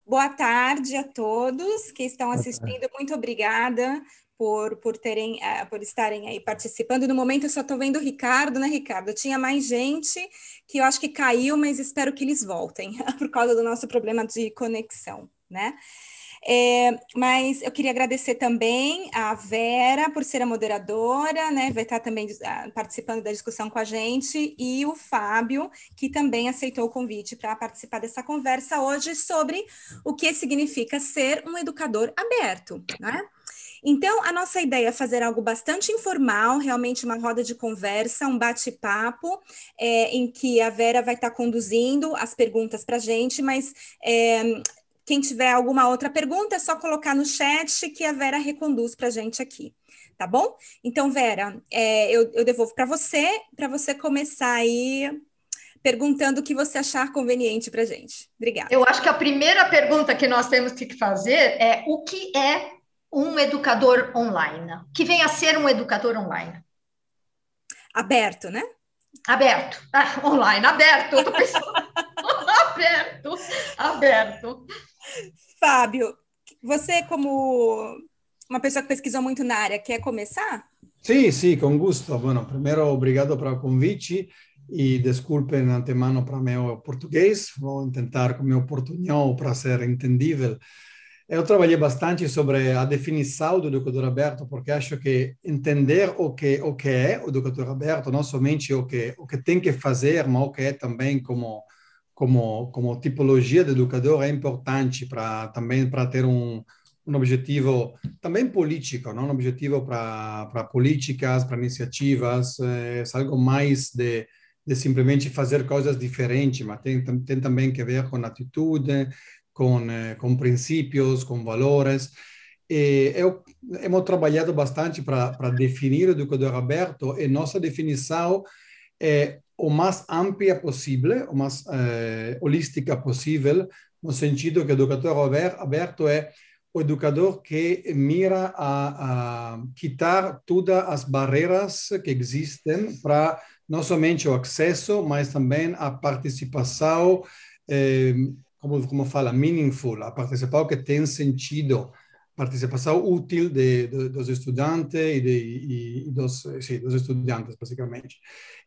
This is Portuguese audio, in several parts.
Boa tarde a todos que estão Boa tarde. assistindo. Muito obrigada por estarem aí participando. No momento eu só estou vendo o Ricardo, né, Ricardo? Tinha mais gente que eu acho que caiu, mas espero que eles voltem por causa do nosso problema de conexão, né? Mas eu queria agradecer também a Vera por ser a moderadora, né? Vai estar também participando da discussão com a gente, e o Fábio, que também aceitou o convite para participar dessa conversa hoje sobre o que significa ser um educador aberto, né? Então, a nossa ideia é fazer algo bastante informal, realmente uma roda de conversa, um bate-papo, em que a Vera vai estar conduzindo as perguntas para a gente, mas quem tiver alguma outra pergunta é só colocar no chat que a Vera reconduz para a gente aqui, tá bom? Então, Vera, eu devolvo para você começar aí perguntando o que você achar conveniente para a gente. Obrigada. Eu acho que a primeira pergunta que nós temos que fazer é o que é um educador online? Que vem a ser um educador online? Aberto, né? Aberto. Online, aberto. Eu tô pensando. Aberto. Fábio, você como uma pessoa que pesquisou muito na área, quer começar? Sí, con gusto. Bueno, primero, obrigado pelo convite e desculpem de antemano para meu português. Vou tentar com meu portunhol para ser entendível. Eu trabalhei bastante sobre a definição do educador aberto, porque acho que entender o que é o educador aberto, não somente o que tem que fazer, mas o que é também como tipologia de educador, é importante também para ter um objetivo também político, não? Um objetivo para políticas, para iniciativas, é algo mais de simplesmente fazer coisas diferentes, mas tem também que ver com atitude, com princípios, com valores. Hemos trabalhado bastante para definir o educador aberto, e nossa definição é o mais ampla possível, o mais holística possível, no sentido que o educador aberto é o educador que mira a quitar todas as barreiras que existem para não somente o acesso, mas também a participação, como fala, meaningful, a participação que tem sentido, participação útil dos estudantes e dos estudantes, basicamente.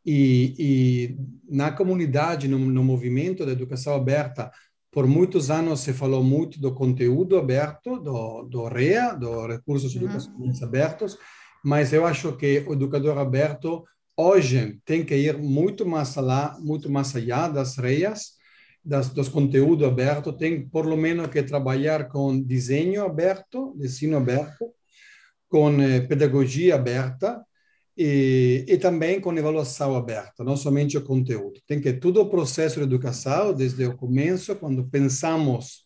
E na comunidade, no movimento da educação aberta, por muitos anos se falou muito do conteúdo aberto, do REA, do Recursos Educacionais Abertos, mas eu acho que o educador aberto hoje tem que ir muito mais allá das REAs, dos conteúdos abertos, tem por lo menos que trabalhar com desenho aberto, ensino aberto, com pedagogia aberta, e também com avaliação aberta, não somente o conteúdo. Tem que todo o processo de educação, desde o começo, quando pensamos,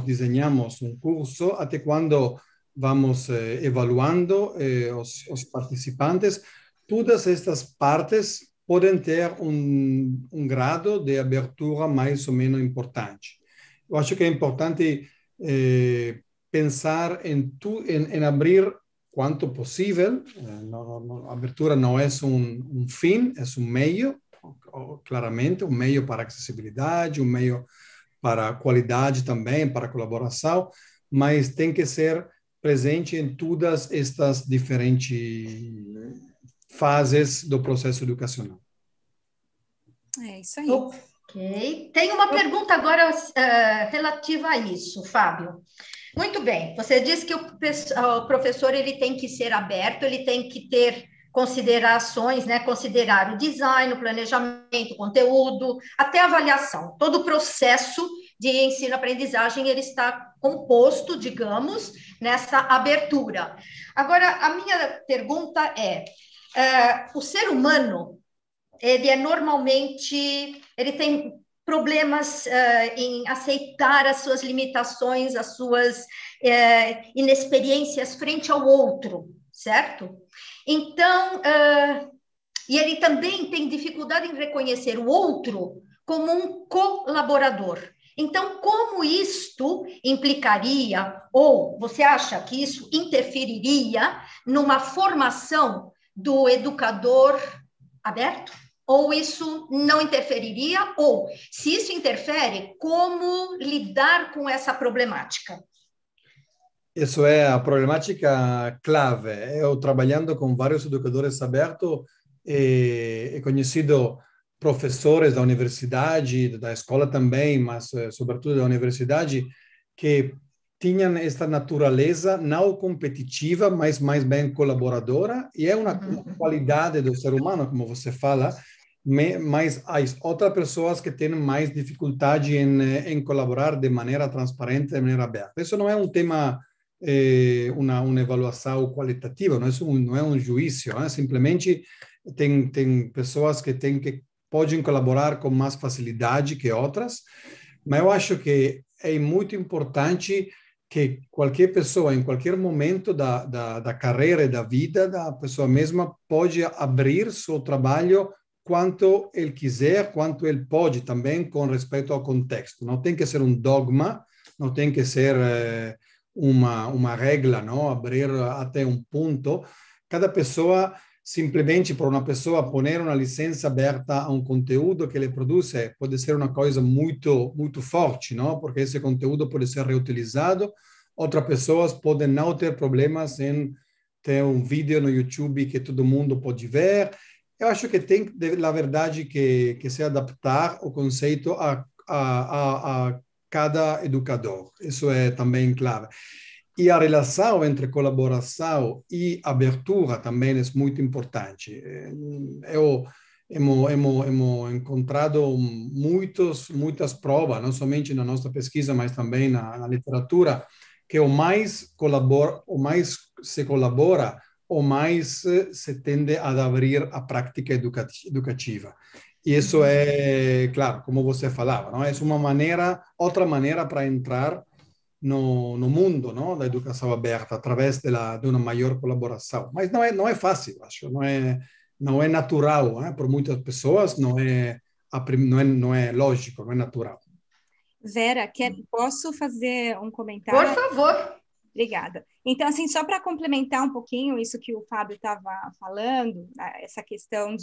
desenhamos um curso, até quando vamos evaluando os participantes, todas estas partes podem ter um grado de abertura mais ou menos importante. Eu acho que é importante pensar em abrir quanto possível. A abertura não é um fim, é um meio, claramente, um meio para acessibilidade, um meio para qualidade também, para colaboração, mas tem que ser presente em todas estas diferentes fases do processo educacional. É isso aí. Ok. Tem uma pergunta agora relativa a isso, Fábio. Muito bem. Você disse que o professor ele tem que ser aberto, ele tem que ter considerações, né? Considerar o design, o planejamento, o conteúdo, até a avaliação. Todo o processo de ensino-aprendizagem ele está composto, digamos, nessa abertura. Agora, a minha pergunta é o ser humano, ele tem problemas em aceitar as suas limitações, as suas inexperiências frente ao outro, certo? Então, e ele também tem dificuldade em reconhecer o outro como um colaborador. Então, como isto implicaria, ou você acha que isso interferiria numa formação do educador aberto? ou isso não interferiria? Ou, se isso interfere, como lidar com essa problemática? Isso é a problemática clave. Eu, trabalhando com vários educadores abertos, e conhecido professores da universidade, da escola também, mas sobretudo da universidade, que tinham esta natureza não competitiva, mas mais bem colaboradora, e é uma qualidade do ser humano, como você fala, mas há outras pessoas que têm mais dificuldade em colaborar de maneira transparente, de maneira aberta. Isso não é um tema, uma avaliação qualitativa, não é um juízo, simplesmente tem pessoas que podem colaborar com mais facilidade que outras, mas eu acho que é muito importante que qualquer pessoa, em qualquer momento da carreira e da vida da pessoa mesma, pode abrir seu trabalho quanto ele quiser, quanto ele pode também, com respeito ao contexto. Não tem que ser um dogma, não tem que ser uma regra, não? Abrir até um ponto. Cada pessoa, simplesmente por uma pessoa poner uma licença aberta a um conteúdo que ele produz, pode ser uma coisa muito, muito forte, não? Porque esse conteúdo pode ser reutilizado. Outras pessoas podem não ter problemas em ter um vídeo no YouTube que todo mundo pode ver. Eu acho que tem, na verdade, que se adaptar o conceito a cada educador. Isso é também clave. E a relação entre colaboração e abertura também é muito importante. Hemos encontrado muitas provas, não somente na nossa pesquisa, mas também na literatura, que o mais se colabora, o mais se tende a abrir a prática educativa. E isso é, claro, como você falava, não? É outra maneira para entrar no mundo, não, da educação aberta, através de uma maior colaboração. Mas não é fácil, acho, não é natural, né? Por muitas pessoas não é lógico, não é natural. Vera, posso fazer um comentário? Por favor. Obrigada. Então, assim, só para complementar um pouquinho isso que o Fábio estava falando, essa questão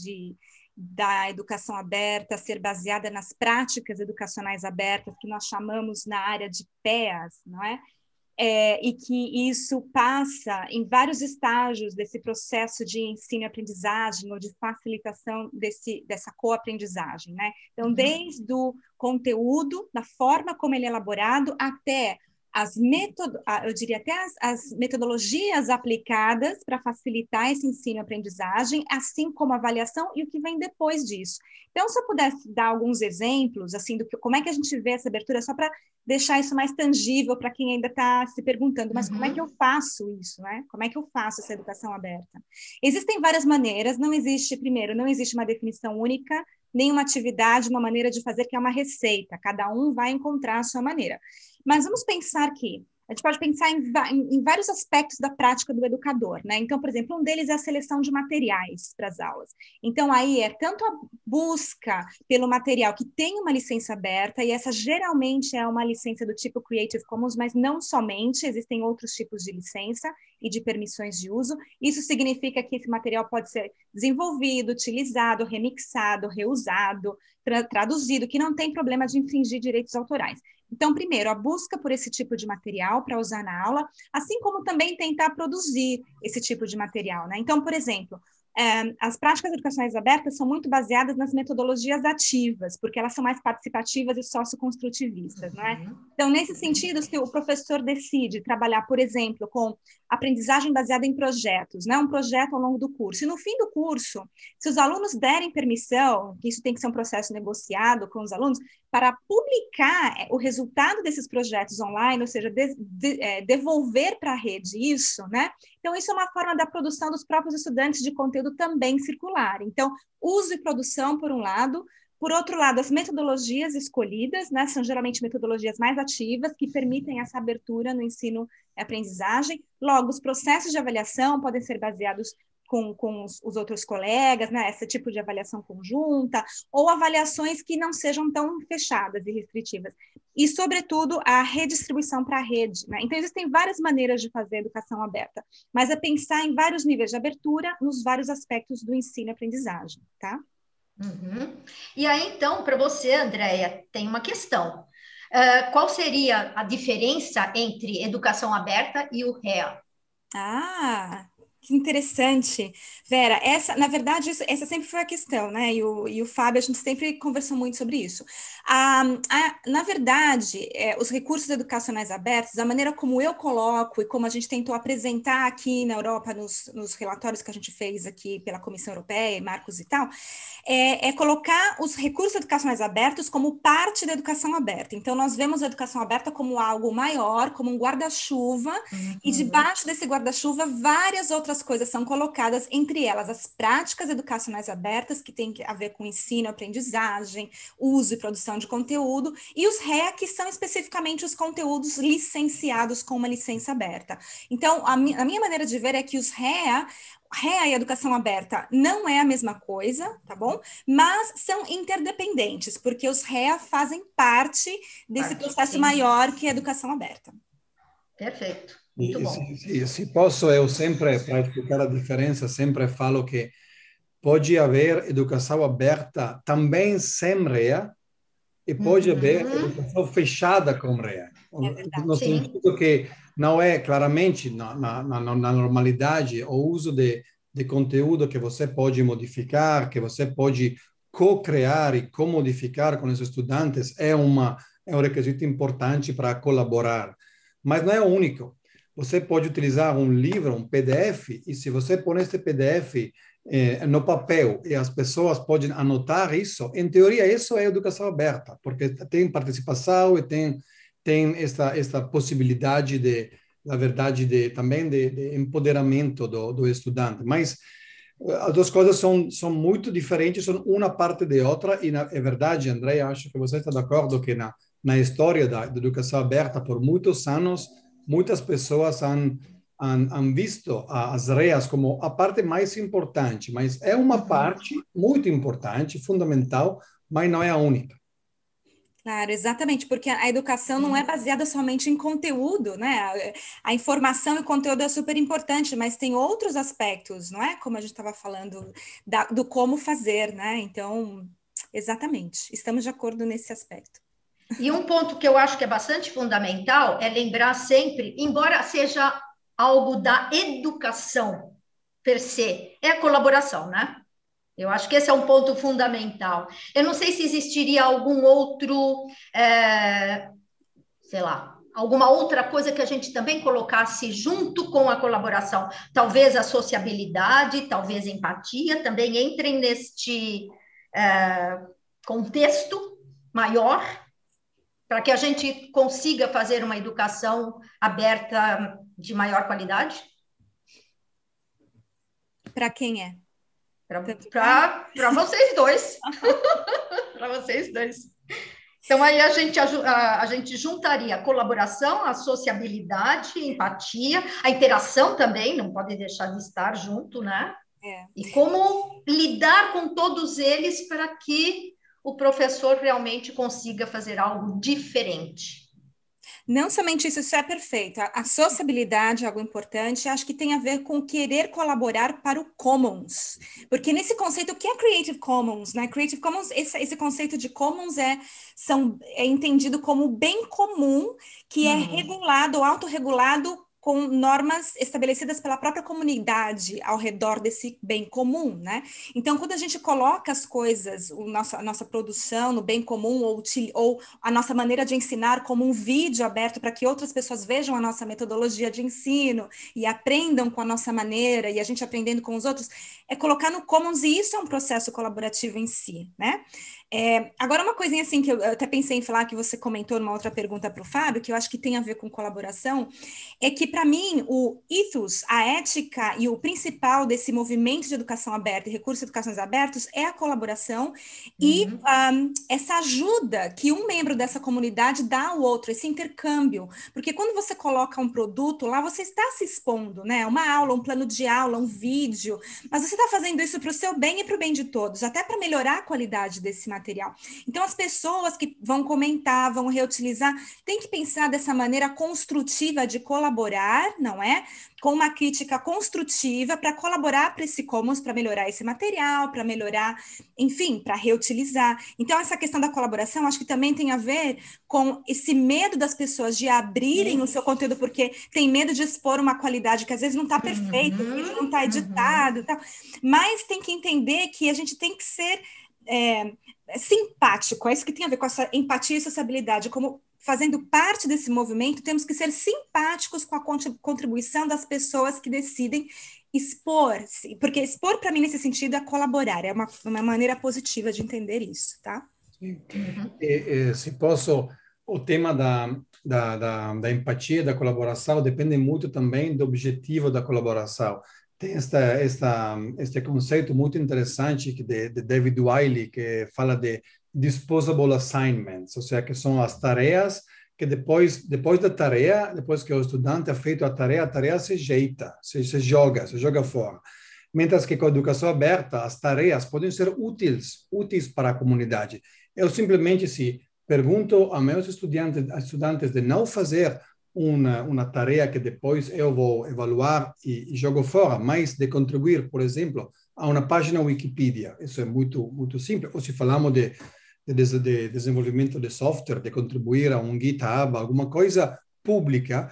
da educação aberta ser baseada nas práticas educacionais abertas, que nós chamamos na área de PEAs, não é? E que isso passa em vários estágios desse processo de ensino e aprendizagem ou de facilitação dessa coaprendizagem, né? Então, desde o conteúdo, da forma como ele é elaborado, até eu diria até as metodologias aplicadas para facilitar esse ensino e aprendizagem, assim como a avaliação e o que vem depois disso. Então, se eu pudesse dar alguns exemplos, assim, como é que a gente vê essa abertura, só para deixar isso mais tangível para quem ainda está se perguntando, mas como é que eu faço isso, né? Como é que eu faço essa educação aberta? Existem várias maneiras, não existe uma definição única, nenhuma atividade, uma maneira de fazer que é uma receita, cada um vai encontrar a sua maneira. Mas vamos pensar que a gente pode pensar em vários aspectos da prática do educador, né? Então, por exemplo, um deles é a seleção de materiais para as aulas. Então, aí é tanto a busca pelo material que tem uma licença aberta, e essa geralmente é uma licença do tipo Creative Commons, mas não somente, existem outros tipos de licença e de permissões de uso. Isso significa que esse material pode ser desenvolvido, utilizado, remixado, reusado, traduzido, que não tem problema de infringir direitos autorais. Então, primeiro, a busca por esse tipo de material para usar na aula, assim como também tentar produzir esse tipo de material, né? Então, por exemplo, as práticas educacionais abertas são muito baseadas nas metodologias ativas, porque elas são mais participativas e socioconstrutivistas, não é? Então, nesse sentido, se o professor decide trabalhar, por exemplo, com aprendizagem baseada em projetos, né? Um projeto ao longo do curso, e no fim do curso, se os alunos derem permissão, que isso tem que ser um processo negociado com os alunos, para publicar o resultado desses projetos online, ou seja, devolver para a rede isso, né? Então, isso é uma forma da produção dos próprios estudantes de conteúdo também circular. Então, uso e produção, por um lado. Por outro lado, as metodologias escolhidas, né, são geralmente metodologias mais ativas, que permitem essa abertura no ensino e aprendizagem. Logo, os processos de avaliação podem ser baseados com os outros colegas, né, esse tipo de avaliação conjunta, ou avaliações que não sejam tão fechadas e restritivas. E, sobretudo, a redistribuição para a rede, né? Então, existem várias maneiras de fazer educação aberta, mas é pensar em vários níveis de abertura nos vários aspectos do ensino e aprendizagem, tá? Uhum. E aí, então, para você, Andréia, tem uma questão. Qual seria a diferença entre educação aberta e o REA? Ah, que interessante. Vera, na verdade, essa sempre foi a questão, né? E o Fábio, a gente sempre conversou muito sobre isso. Na verdade, os recursos educacionais abertos, a maneira como eu coloco e como a gente tentou apresentar aqui na Europa, nos relatórios que a gente fez aqui pela Comissão Europeia, Marcos e tal, é colocar os recursos educacionais abertos como parte da educação aberta. Então, nós vemos a educação aberta como algo maior, como um guarda-chuva, e Uhum. debaixo desse guarda-chuva, várias outras coisas são colocadas, entre elas as práticas educacionais abertas, que tem a ver com ensino, aprendizagem, uso e produção de conteúdo, e os REA, que são especificamente os conteúdos licenciados com uma licença aberta. Então, a minha maneira de ver é que os REA e educação aberta não é a mesma coisa, tá bom? Mas são interdependentes, porque os REA fazem parte desse processo Sim, maior que é a educação aberta. perfeito, muito E bom. se posso, eu sempre, para explicar a diferença, sempre falo que pode haver educação aberta também sem REA e pode haver Uhum. educação fechada com REA. É No verdade. Sim, sentido que não é claramente na normalidade o uso de conteúdo que você pode modificar, que você pode co-criar e co-modificar com os estudantes, é um requisito importante para colaborar. Mas não é o único. Você pode utilizar um livro, um PDF, e se você põe este PDF no papel e as pessoas podem anotar isso, em teoria isso é educação aberta, porque tem participação e tem esta possibilidade de, na verdade, também de empoderamento do estudante. Mas as duas coisas são muito diferentes, são uma parte de outra, e é verdade, André, acho que você está de acordo que na história da educação aberta, por muitos anos, muitas pessoas han visto as REAs como a parte mais importante, mas é uma uhum. parte muito importante, fundamental, mas não é a única. Claro, exatamente, porque a educação não é Sim. baseada somente em conteúdo, né? A informação e o conteúdo é super importante, mas tem outros aspectos, não é? Como a gente estava falando, do como fazer, né? Então, exatamente, estamos de acordo nesse aspecto. E um ponto que eu acho que é bastante fundamental é lembrar sempre, embora seja algo da educação per se, é a colaboração, né? Eu acho que esse é um ponto fundamental. Eu não sei se existiria algum outro, sei lá, alguma outra coisa que a gente também colocasse junto com a colaboração. Talvez a sociabilidade, talvez a empatia também entrem neste contexto maior para que a gente consiga fazer uma educação aberta de maior qualidade? Para quem é? Tanto faz? Para vocês dois. Para vocês dois. Então, aí a gente juntaria a colaboração, a sociabilidade, empatia, a interação também, não pode deixar de estar junto, né? É. E como lidar com todos eles para que o professor realmente consiga fazer algo diferente. Não somente isso, isso é perfeito. A sociabilidade é algo importante, acho que tem a ver com querer colaborar para o commons. Porque nesse conceito, o que é Creative Commons, né? Creative Commons, esse conceito de commons é entendido como bem comum, que é regulado, autorregulado com normas estabelecidas pela própria comunidade ao redor desse bem comum, né? Então, quando a gente coloca as coisas, a nossa produção no bem comum, ou a nossa maneira de ensinar como um vídeo aberto para que outras pessoas vejam a nossa metodologia de ensino e aprendam com a nossa maneira, e a gente aprendendo com os outros, é colocar no Commons, e isso é um processo colaborativo em si, né? Agora, uma coisinha assim que eu até pensei em falar, que você comentou numa outra pergunta para o Fábio, que eu acho que tem a ver com colaboração, é que, para mim, o ethos, a ética e o principal desse movimento de educação aberta e recursos de educações abertos é a colaboração e essa ajuda que um membro dessa comunidade dá ao outro, esse intercâmbio. Porque quando você coloca um produto lá, você está se expondo, né? Uma aula, um plano de aula, um vídeo, mas você está fazendo isso para o seu bem e para o bem de todos, até para melhorar a qualidade desse material. Então, as pessoas que vão comentar, vão reutilizar, têm que pensar dessa maneira construtiva de colaborar colaborar, não é? Com uma crítica construtiva para colaborar para esse commons, para melhorar esse material, para melhorar, enfim, para reutilizar. Então, essa questão da colaboração, acho que também tem a ver com esse medo das pessoas de abrirem o seu conteúdo, porque tem medo de expor uma qualidade que às vezes não está perfeita, o vídeo não está editado, tal. Mas tem que entender que a gente tem que ser simpático, é isso que tem a ver com essa empatia e sociabilidade, como fazendo parte desse movimento, temos que ser simpáticos com a contribuição das pessoas que decidem expor-se, porque expor, para mim, nesse sentido, é colaborar, é uma maneira positiva de entender isso, tá? Sim. Se posso, o tema da empatia, da colaboração, depende muito também do objetivo da colaboração. Tem este conceito muito interessante de David Wiley, que fala de disposable assignments, ou seja, que são as tarefas que depois da tarefa, depois que o estudante ha feito a tarefa se jeita, se joga fora. Mientras que com a educação aberta, as tarefas podem ser úteis para a comunidade. Eu simplesmente, se pergunto a meus estudantes de não fazer uma tarefa que depois eu vou evaluar e jogo fora, mas de contribuir, por exemplo, a uma página Wikipedia. Isso é muito, muito simples. Ou se falamos de desenvolvimento de software, de contribuir a um GitHub, alguma coisa pública,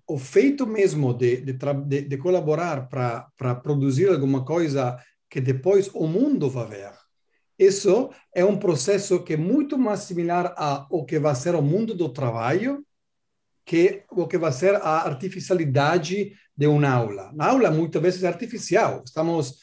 o feito mesmo de colaborar para produzir alguma coisa que depois o mundo vai ver. Isso é um processo que é muito mais similar ao que vai ser o mundo do trabalho, que o que vai ser a artificialidade de uma aula. Na aula, muitas vezes, é artificial. Estamos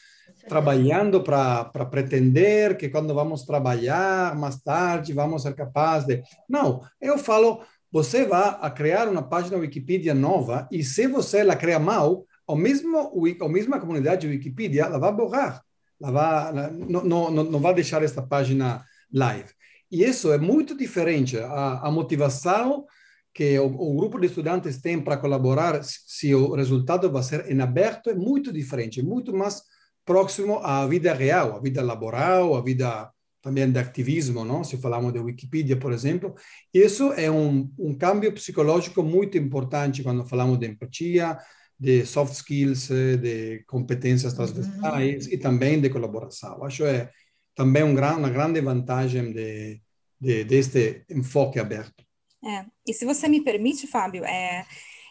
trabalhando para pretender que quando vamos trabalhar mais tarde, vamos ser capazes de... Não, eu falo, você vai a criar uma página Wikipedia nova e se você la cria mal, a mesma comunidade Wikipedia ela vai borrar. Não vai deixar esta página live. E isso é muito diferente. A motivação que o grupo de estudantes tem para colaborar, se o resultado vai ser em aberto, é muito diferente, muito mais próximo à vida real, à vida laboral, à vida também de ativismo, não? Se falamos de Wikipedia, por exemplo. Isso é um cambio psicológico muito importante quando falamos de empatia, de soft skills, de competências transversais e também de colaboração. Acho que é também uma grande vantagem deste enfoque aberto. E se você me permite, Fábio,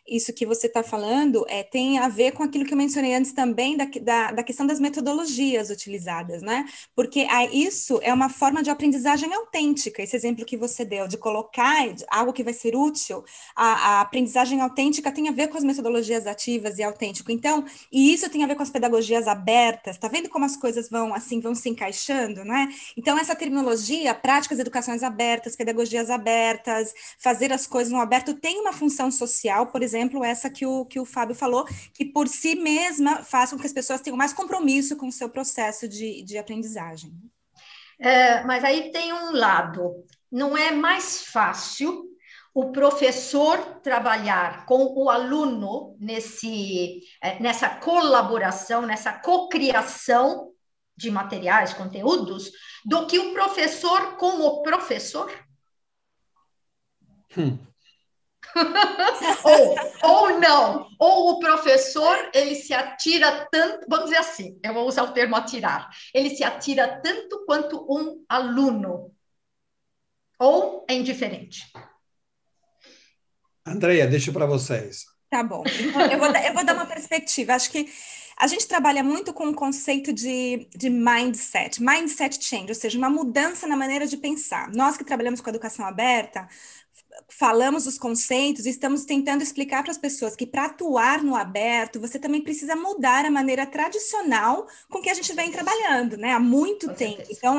isso que você está falando tem a ver com aquilo que eu mencionei antes também da questão das metodologias utilizadas, né? Porque isso é uma forma de aprendizagem autêntica, esse exemplo que você deu, de colocar algo que vai ser útil, a aprendizagem autêntica tem a ver com as metodologias ativas e autêntico. Então, e isso tem a ver com as pedagogias abertas, tá vendo como as coisas vão se encaixando, não é? Então, essa terminologia, práticas de educações abertas, pedagogias abertas, fazer as coisas no aberto, tem uma função social, por exemplo, essa que o Fábio falou, que por si mesma faz com que as pessoas tenham mais compromisso com o seu processo de aprendizagem. Mas aí tem um lado, não é mais fácil o professor trabalhar com o aluno nessa colaboração, nessa cocriação de materiais, conteúdos, do que o professor com o professor? ou não, ou o professor ele se atira tanto, vamos dizer assim, eu vou usar o termo atirar, ele se atira tanto quanto um aluno, ou é indiferente? Andrea, deixo para vocês. Tá bom, então, eu vou dar uma perspectiva, acho que a gente trabalha muito com o conceito de mindset change, ou seja, uma mudança na maneira de pensar. Nós que trabalhamos com a educação aberta, falamos os conceitos e estamos tentando explicar para as pessoas que para atuar no aberto, você também precisa mudar a maneira tradicional com que a gente vem trabalhando, né? Há muito tempo. Então,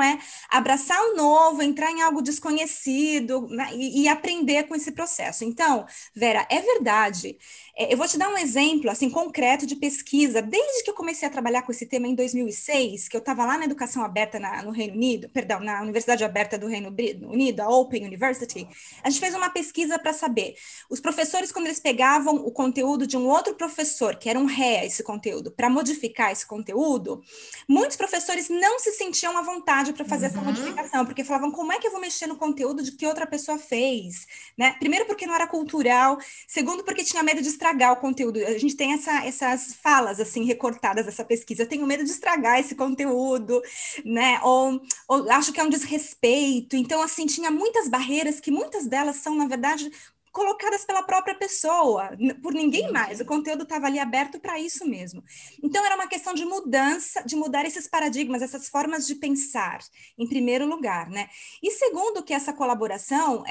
abraçar o novo, entrar em algo desconhecido, né? e aprender com esse processo. Então, Vera, é verdade. Eu vou te dar um exemplo, assim, concreto de pesquisa. Desde que eu comecei a trabalhar com esse tema em 2006, que eu estava lá na educação aberta no Reino Unido, na Universidade Aberta do Reino Unido, a Open University, a gente fez uma pesquisa para saber. Os professores, quando eles pegavam o conteúdo de um outro professor, que era um ré a esse conteúdo, para modificar esse conteúdo, muitos professores não se sentiam à vontade para fazer essa modificação, porque falavam, como é que eu vou mexer no conteúdo de que outra pessoa fez? Né? Primeiro, porque não era cultural. Segundo, porque tinha medo de estragar o conteúdo. A gente tem essas falas, assim, recortadas dessa pesquisa. Eu tenho medo de estragar esse conteúdo, né? Ou acho que é um desrespeito. Então, assim, tinha muitas barreiras que muitas delas são, na verdade, colocadas pela própria pessoa, por ninguém mais. O conteúdo estava ali aberto para isso mesmo. Então, era uma questão de mudança, de mudar esses paradigmas, essas formas de pensar, em primeiro lugar, né? E segundo, que essa colaboração,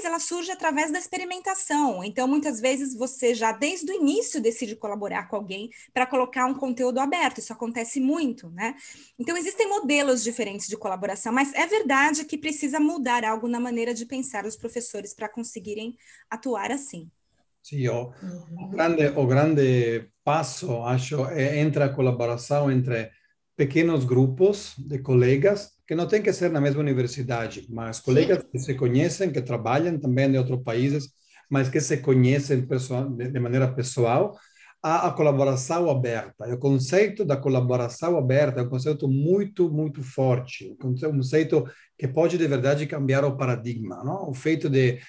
ela surge através da experimentação. Então, muitas vezes, você já, desde o início, decide colaborar com alguém para colocar um conteúdo aberto. Isso acontece muito, né? Então, existem modelos diferentes de colaboração, mas é verdade que precisa mudar algo na maneira de pensar os professores para conseguirem atuar assim. Sim, o grande passo, acho, é entre a colaboração entre pequenos grupos de colegas, que não tem que ser na mesma universidade, mas colegas que se conhecem, que trabalham também em outros países, mas que se conhecem de maneira pessoal, a colaboração aberta. O conceito da colaboração aberta é um conceito muito, muito forte, um conceito que pode, de verdade, cambiar o paradigma, não? O feito de,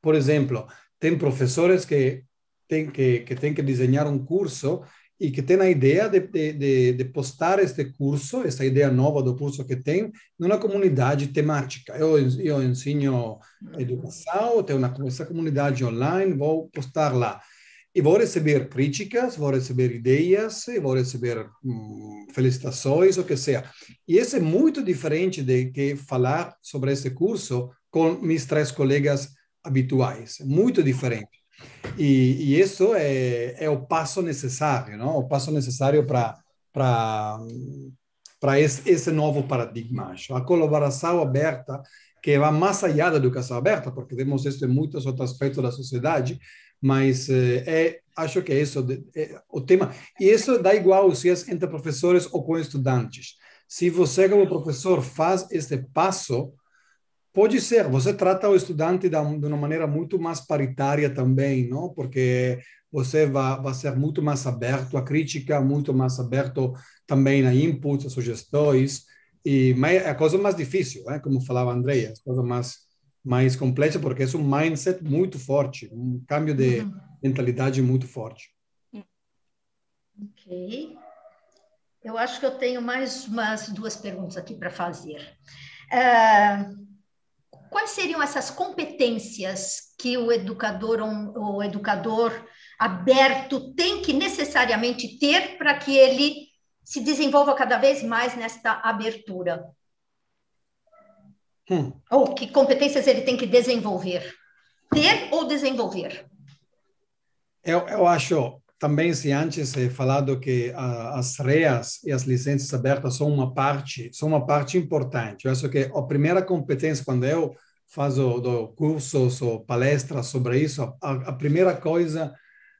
por exemplo, tem professores que têm que desenhar um curso e que têm a ideia de postar este curso, essa ideia nova do curso que tem, numa comunidade temática. Eu ensino educação, tenho essa comunidade online, vou postar lá. E vou receber críticas, vou receber ideias, vou receber felicitações, o que seja. E isso é muito diferente de que falar sobre esse curso com meus 3 colegas habituais. Muito diferente. E isso é o passo necessário, não? O passo necessário para esse novo paradigma. Acho. A colaboração aberta, que vai mais allá da educação aberta, porque vemos isso em muitos outros aspectos da sociedade, mas acho que isso é o tema. E isso dá igual se é entre professores ou com estudantes. Se você, como professor, faz este passo, pode ser, você trata o estudante de uma maneira muito mais paritária também, não? Porque você vai ser muito mais aberto à crítica, muito mais aberto também a inputs, a sugestões, mas é a coisa mais difícil, como falava a Andrea, a coisa mais complexa, porque é um mindset muito forte, um cambio de mentalidade muito forte. Ok. Eu acho que eu tenho mais umas 2 perguntas aqui para fazer. Quais seriam essas competências que o educador aberto tem que necessariamente ter para que ele se desenvolva cada vez mais nesta abertura? Ou que competências ele tem que desenvolver? Ter ou desenvolver? Eu acho também, se antes falado que as REAs e as licenças abertas são uma parte importante. Eu acho que a primeira competência, quando eu faço cursos ou palestras sobre isso, a primeira coisa,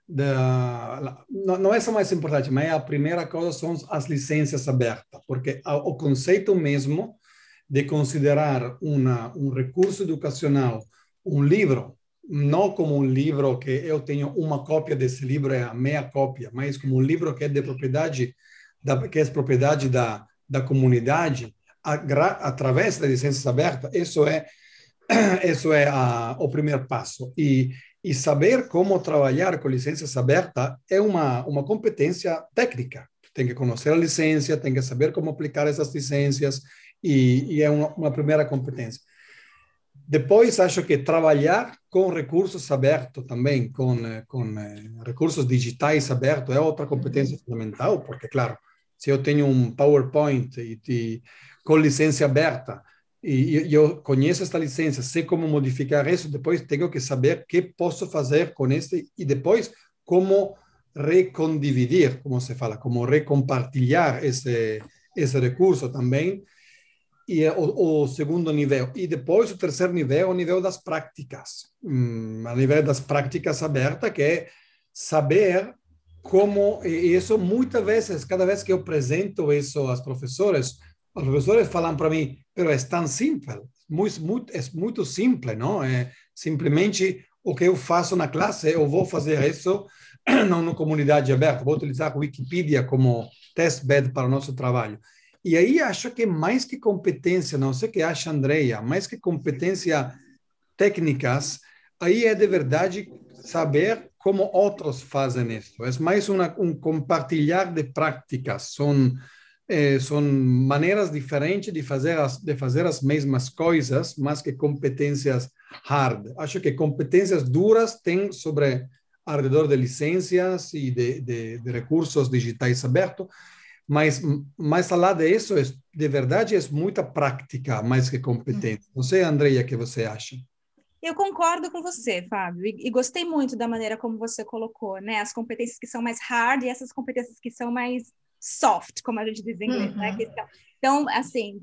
não é só mais importante, mas a primeira coisa são as licenças abertas, porque o conceito mesmo de considerar um recurso educacional, um livro, não como um livro que eu tenho uma cópia desse livro, é a minha cópia, mas como um livro que é de propriedade, que é propriedade da comunidade, através da licença aberta, isso é o primeiro passo. E saber como trabalhar com licenças abertas é uma competência técnica. Tem que conhecer a licença, tem que saber como aplicar essas licenças, e é uma primeira competência. Depois, acho que trabalhar com recursos abertos também, com recursos digitais abertos, é outra competência fundamental, porque, claro, se eu tenho um PowerPoint com licença aberta, e eu conheço esta licença, sei como modificar isso, depois tenho que saber o que posso fazer com este, e depois como recondividir, como se fala, como recompartilhar esse recurso também. E o segundo nível. E depois o terceiro nível é o nível das práticas. O nível das práticas abertas, que é saber como, e isso muitas vezes, cada vez que eu apresento isso às professores, os professores falam para mim, pero é tão simples, é muito simples, não? É simplesmente o que eu faço na classe, eu vou fazer isso na comunidade aberta, vou utilizar a Wikipedia como testbed para o nosso trabalho. E aí acho que mais que competência, não sei o que acha Andrea, mais que competência técnicas, aí é de verdade saber como outros fazem isso. É mais compartilhar de práticas, são maneiras diferentes de fazer as mesmas coisas, mas que competências hard. Acho que competências duras têm sobre ao redor de licenças e de recursos digitais abertos, mas mais além disso, de verdade, é muita prática mais que competência. Não sei, Andrea, o que você acha? Eu concordo com você, Fábio, e gostei muito da maneira como você colocou, né? As competências que são mais hard e essas competências que são mais soft, como a gente diz em inglês, né? Então, assim,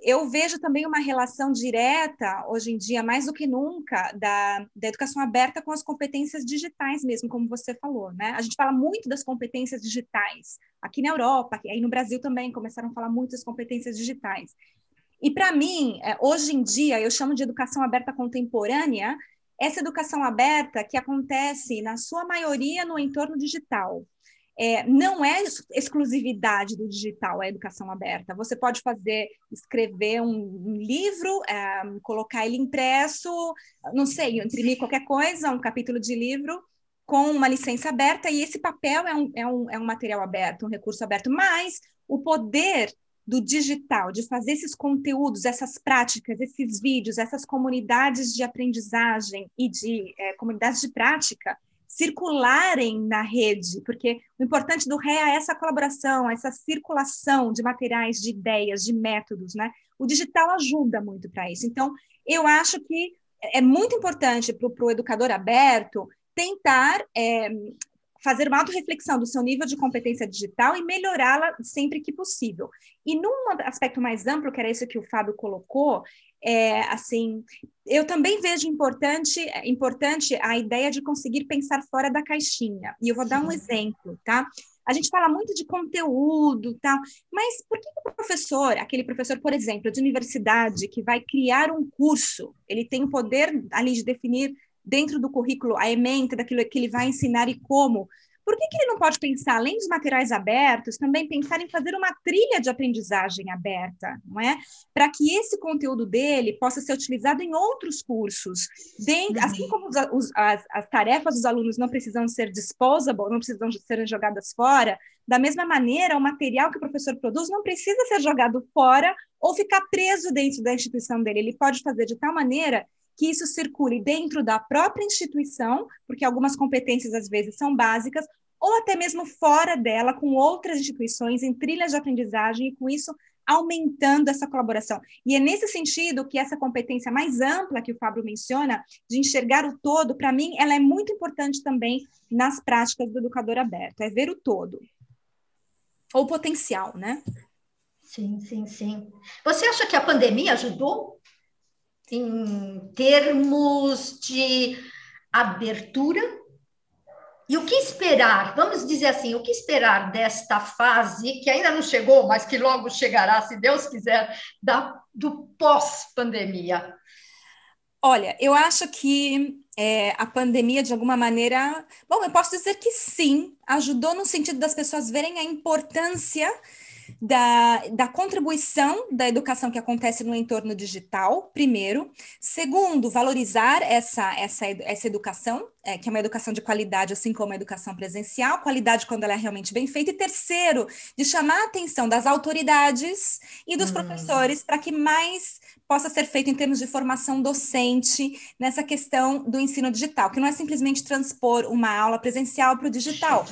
eu vejo também uma relação direta, hoje em dia, mais do que nunca, da educação aberta com as competências digitais mesmo, como você falou, né? A gente fala muito das competências digitais. Aqui na Europa, aí no Brasil também, começaram a falar muito das competências digitais. E, para mim, hoje em dia, eu chamo de educação aberta contemporânea, essa educação aberta que acontece, na sua maioria, no entorno digital. Não é exclusividade do digital a educação aberta. Você pode escrever um livro, colocar ele impresso, não sei, imprimir qualquer coisa, um capítulo de livro, com uma licença aberta, e esse papel é um material aberto, um recurso aberto, mas o poder do digital, de fazer esses conteúdos, essas práticas, esses vídeos, essas comunidades de aprendizagem e de comunidades de prática circularem na rede, porque o importante do REA é essa colaboração, essa circulação de materiais, de ideias, de métodos, né? O digital ajuda muito para isso. Então, eu acho que é muito importante para o educador aberto tentar fazer uma autorreflexão do seu nível de competência digital e melhorá-la sempre que possível. E num aspecto mais amplo, que era isso que o Fábio colocou, assim, eu também vejo importante a ideia de conseguir pensar fora da caixinha. E eu vou dar um exemplo, tá? A gente fala muito de conteúdo, tá? Mas por que o professor, aquele professor, por exemplo, de universidade, que vai criar um curso, ele tem o poder ali de definir dentro do currículo a ementa daquilo que ele vai ensinar e como? Por que ele não pode pensar, além dos materiais abertos, também pensar em fazer uma trilha de aprendizagem aberta, não é? Para que esse conteúdo dele possa ser utilizado em outros cursos. Assim como as tarefas dos alunos não precisam ser disposable, não precisam ser jogadas fora, da mesma maneira, o material que o professor produz não precisa ser jogado fora ou ficar preso dentro da instituição dele. Ele pode fazer de tal maneira que isso circule dentro da própria instituição, porque algumas competências, às vezes, são básicas, ou até mesmo fora dela, com outras instituições, em trilhas de aprendizagem, e com isso aumentando essa colaboração. E é nesse sentido que essa competência mais ampla que o Fábio menciona, de enxergar o todo, para mim, ela é muito importante também nas práticas do educador aberto, é ver o todo. Ou o potencial, né? Sim, sim, sim. Você acha que a pandemia ajudou em termos de abertura? E o que esperar? Vamos dizer assim, o que esperar desta fase, que ainda não chegou, mas que logo chegará, se Deus quiser, do pós-pandemia? Olha, eu acho que a pandemia, de alguma maneira... Bom, eu posso dizer que sim, ajudou no sentido das pessoas verem a importância da contribuição da educação que acontece no entorno digital, primeiro. Segundo, valorizar essa educação, que é uma educação de qualidade, assim como a educação presencial, qualidade quando ela é realmente bem feita. E terceiro, de chamar a atenção das autoridades e dos professores para que mais possa ser feito em termos de formação docente nessa questão do ensino digital, que não é simplesmente transpor uma aula presencial para o digital,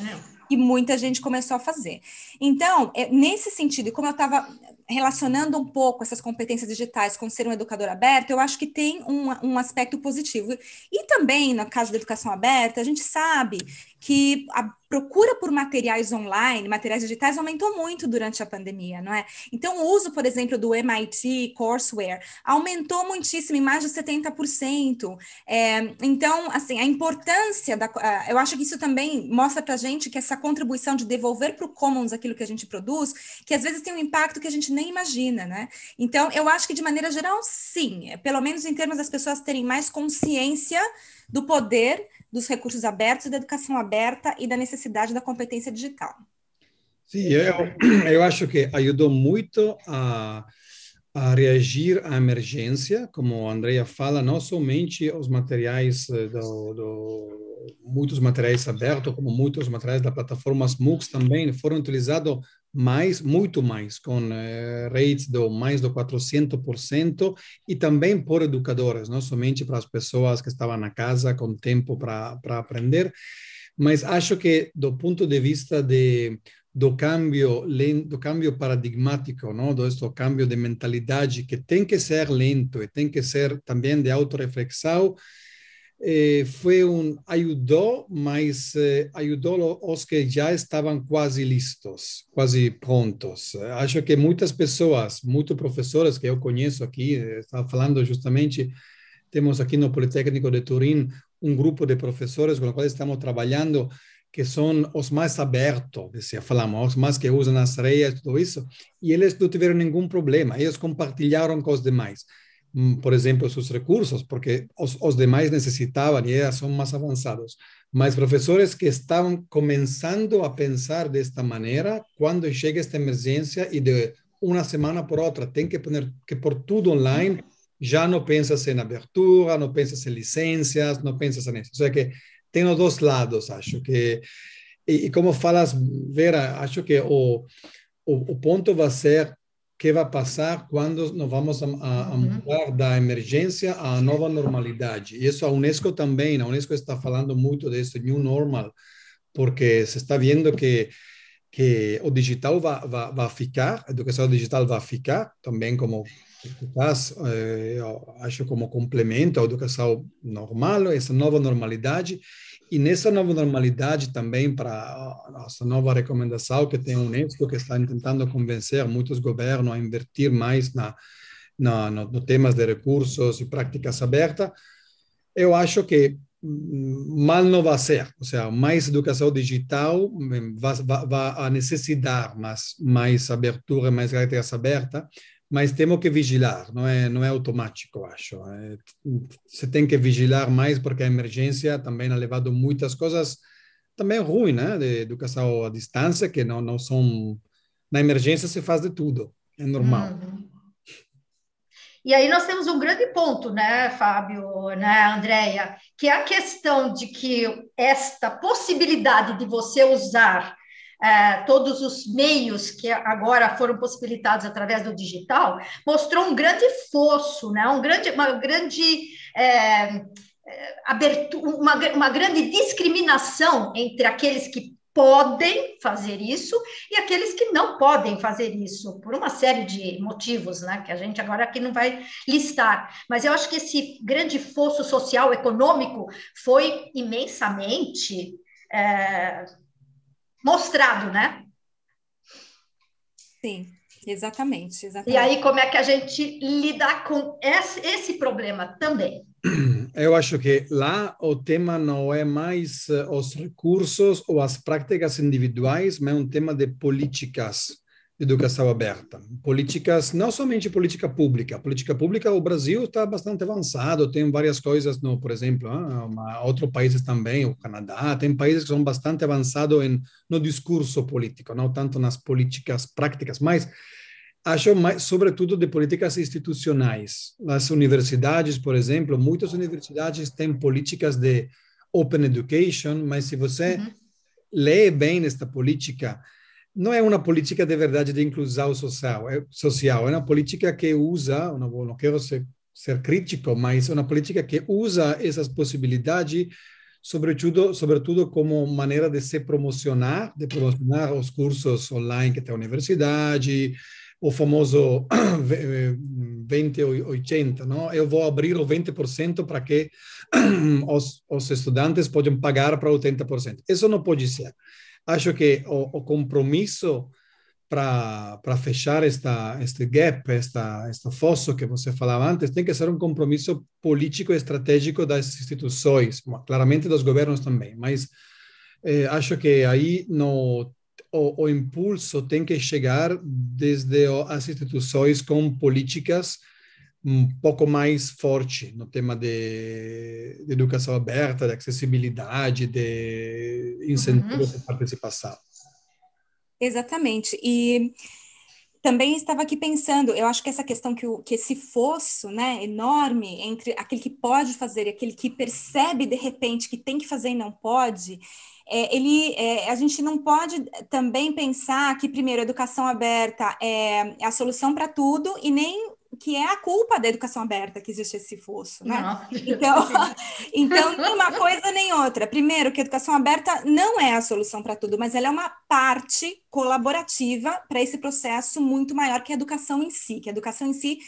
que muita gente começou a fazer. Então, nesse sentido, e como eu estava relacionando um pouco essas competências digitais com ser um educador aberto, eu acho que tem um aspecto positivo. E também, no caso da educação aberta, a gente sabe que procura por materiais online, materiais digitais, aumentou muito durante a pandemia, não é? Então, o uso, por exemplo, do MIT Courseware aumentou muitíssimo, em mais de 70%. Então, assim, a importância eu acho que isso também mostra para a gente que essa contribuição de devolver para o Commons aquilo que a gente produz, que às vezes tem um impacto que a gente nem imagina, né? Então, eu acho que, de maneira geral, sim, pelo menos em termos das pessoas terem mais consciência do poder dos recursos abertos e da educação aberta e da necessidade da competência digital. Sim, eu acho que ajudou muito a reagir à emergência, como a Andrea fala, não somente os materiais, muitos materiais abertos, como muitos materiais da plataforma MOOCs também foram utilizados muito mais, com rates de mais de 400%, e também por educadores, não somente para as pessoas que estavam na casa com tempo para aprender, mas acho que do ponto de vista do cambio paradigmático, não? Do cambio de mentalidade que tem que ser lento e tem que ser também de autorreflexão, ajudou, mas ajudou os que já estavam quase listos, quase prontos. Acho que muitas pessoas, muitos professores que eu conheço aqui, estava falando justamente, temos aqui no Politécnico de Turim um grupo de professores com os quais estamos trabalhando, que são os mais abertos, falamos, os mais que usam as redes, tudo isso, e eles não tiveram nenhum problema, eles compartilharam com os demais, por exemplo, seus recursos, porque os demais necessitavam e eles são mais avançados. Mas professores que estavam começando a pensar desta maneira, quando chega esta emergência e de uma semana por outra tem que pôr tudo online, já não pensa em abertura, não pensa em licenças, não pensa nisso. Ou seja, que tem os dois lados, acho que. E como falas, Vera, acho que o ponto vai ser que vai passar quando nós vamos a mudar da emergência à nova normalidade. E isso a Unesco também, a Unesco está falando muito desse new normal, porque se está vendo que o digital vai ficar, a educação digital vai ficar, também como acho como complemento à educação normal, essa nova normalidade. E nessa nova normalidade também, para a nossa nova recomendação que tem a Unesco, que está tentando convencer muitos governos a invertir mais no temas de recursos e práticas abertas, eu acho que mal não vai ser. Ou seja, mais educação digital vai necessitar mais abertura, mais práticas abertas, mas temos que vigilar, não é automático, acho. Você tem que vigilar mais, porque a emergência também ha levado muitas coisas também ruins, né? De educação à distância, que não são... Na emergência se faz de tudo, é normal. E aí nós temos um grande ponto, né, Fábio, né, Andréia, que é a questão de que esta possibilidade de você usar todos os meios que agora foram possibilitados através do digital, mostrou um grande fosso, né? Uma grande discriminação entre aqueles que podem fazer isso e aqueles que não podem fazer isso, por uma série de motivos, né? Que a gente agora aqui não vai listar. Mas eu acho que esse grande fosso social, econômico, foi imensamente... mostrado, né? Sim, exatamente. E aí, como é que a gente lida com esse problema também? Eu acho que lá o tema não é mais os recursos ou as práticas individuais, mas é um tema de políticas de educação aberta. Políticas, não somente política pública. Política pública, o Brasil está bastante avançado, tem várias coisas, por exemplo, outros países também, o Canadá, tem países que são bastante avançados no discurso político, não tanto nas políticas práticas, mas acho mais, sobretudo, de políticas institucionais. As universidades, por exemplo, muitas universidades têm políticas de open education, mas se você lê bem esta política, não é uma política de verdade de inclusão social, é uma política que usa, não quero ser crítico, mas é uma política que usa essas possibilidades, sobretudo como maneira de se promocionar, os cursos online que tem a universidade, o famoso 20-80, não? Eu vou abrir o 20% para que os estudantes possam pagar para 80%. Isso não pode ser. Acho que o compromisso para fechar este gap, este fosso que você falava antes, tem que ser um compromisso político e estratégico das instituições, claramente dos governos também, mas acho que aí o impulso tem que chegar desde as instituições com políticas um pouco mais forte no tema de educação aberta, de acessibilidade, de incentivos de participação. Exatamente. E também estava aqui pensando, eu acho que essa questão que esse fosso, né, enorme entre aquele que pode fazer e aquele que percebe de repente que tem que fazer e não pode, a gente não pode também pensar que, primeiro, a educação aberta é a solução para tudo e nem que é a culpa da educação aberta que existe esse fosso, né? Então, nem uma coisa nem outra. Primeiro, que a educação aberta não é a solução para tudo, mas ela é uma parte colaborativa para esse processo muito maior que a educação em si, que a educação em si,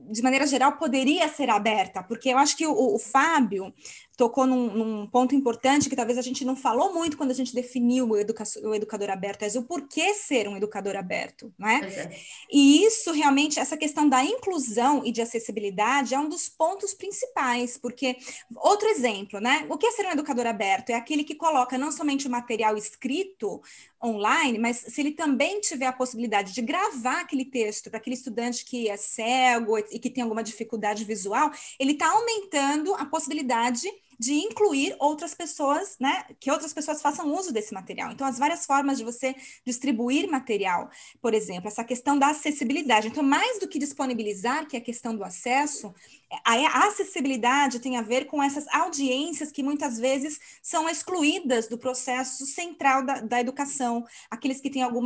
de maneira geral, poderia ser aberta, porque eu acho que o Fábio tocou num ponto importante que talvez a gente não falou muito quando a gente definiu o educador aberto, é o porquê ser um educador aberto, não é? E isso realmente, essa questão da inclusão e de acessibilidade é um dos pontos principais, porque, outro exemplo, né? O que é ser um educador aberto? É aquele que coloca não somente o material escrito online, mas se ele também tiver a possibilidade de gravar aquele texto para aquele estudante que é cego e que tem alguma dificuldade visual, ele está aumentando a possibilidade de incluir outras pessoas, né, que outras pessoas façam uso desse material. Então, as várias formas de você distribuir material, por exemplo, essa questão da acessibilidade. Então, mais do que disponibilizar, que é a questão do acesso, a acessibilidade tem a ver com essas audiências que muitas vezes são excluídas do processo central da educação, aqueles que têm algum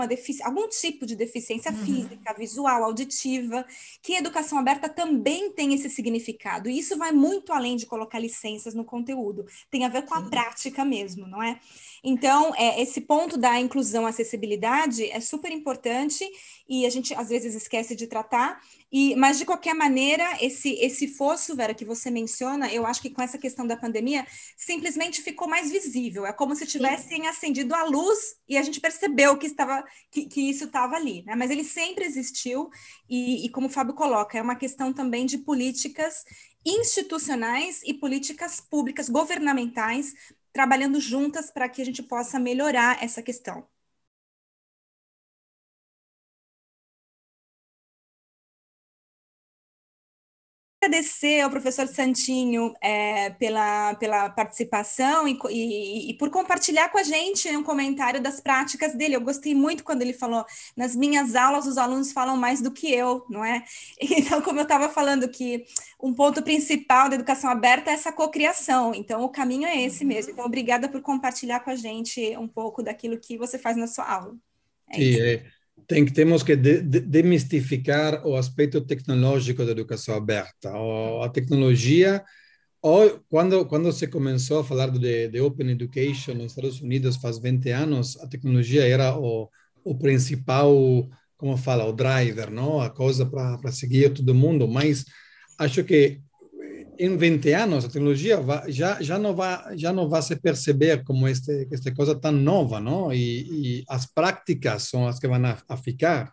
tipo de deficiência física, visual, auditiva, que a educação aberta também tem esse significado. E isso vai muito além de colocar licenças no conteúdo, tem a ver com a prática mesmo, não é? Então, esse ponto da inclusão, acessibilidade é super importante e a gente às vezes esquece de tratar, mas de qualquer maneira, esse fosso, Vera, que você menciona, eu acho que com essa questão da pandemia, simplesmente ficou mais visível, é como se tivessem acendido a luz e a gente percebeu que isso estava ali, né? Mas ele sempre existiu e como o Fábio coloca, é uma questão também de políticas institucionais e políticas públicas, governamentais, trabalhando juntas para que a gente possa melhorar essa questão. Agradecer ao professor Santinho pela participação e por compartilhar com a gente um comentário das práticas dele. Eu gostei muito quando ele falou, nas minhas aulas os alunos falam mais do que eu, não é? Então, como eu estava falando que um ponto principal da educação aberta é essa cocriação, então o caminho é esse mesmo. Então, obrigada por compartilhar com a gente um pouco daquilo que você faz na sua aula. Temos que demistificar o aspecto tecnológico da educação aberta. A tecnologia, quando se começou a falar de Open Education nos Estados Unidos faz 20 anos, a tecnologia era o principal, como fala, o driver, não? A coisa para seguir todo mundo, mas acho que em 20 anos a tecnologia já não vai se perceber como esta coisa tão nova, não? E as práticas são as que vão a ficar,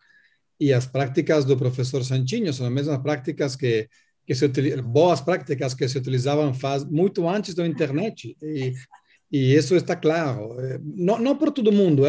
e as práticas do professor Santinho são as mesmas práticas que boas práticas que se utilizavam muito antes da internet, e isso está claro. Não por todo mundo,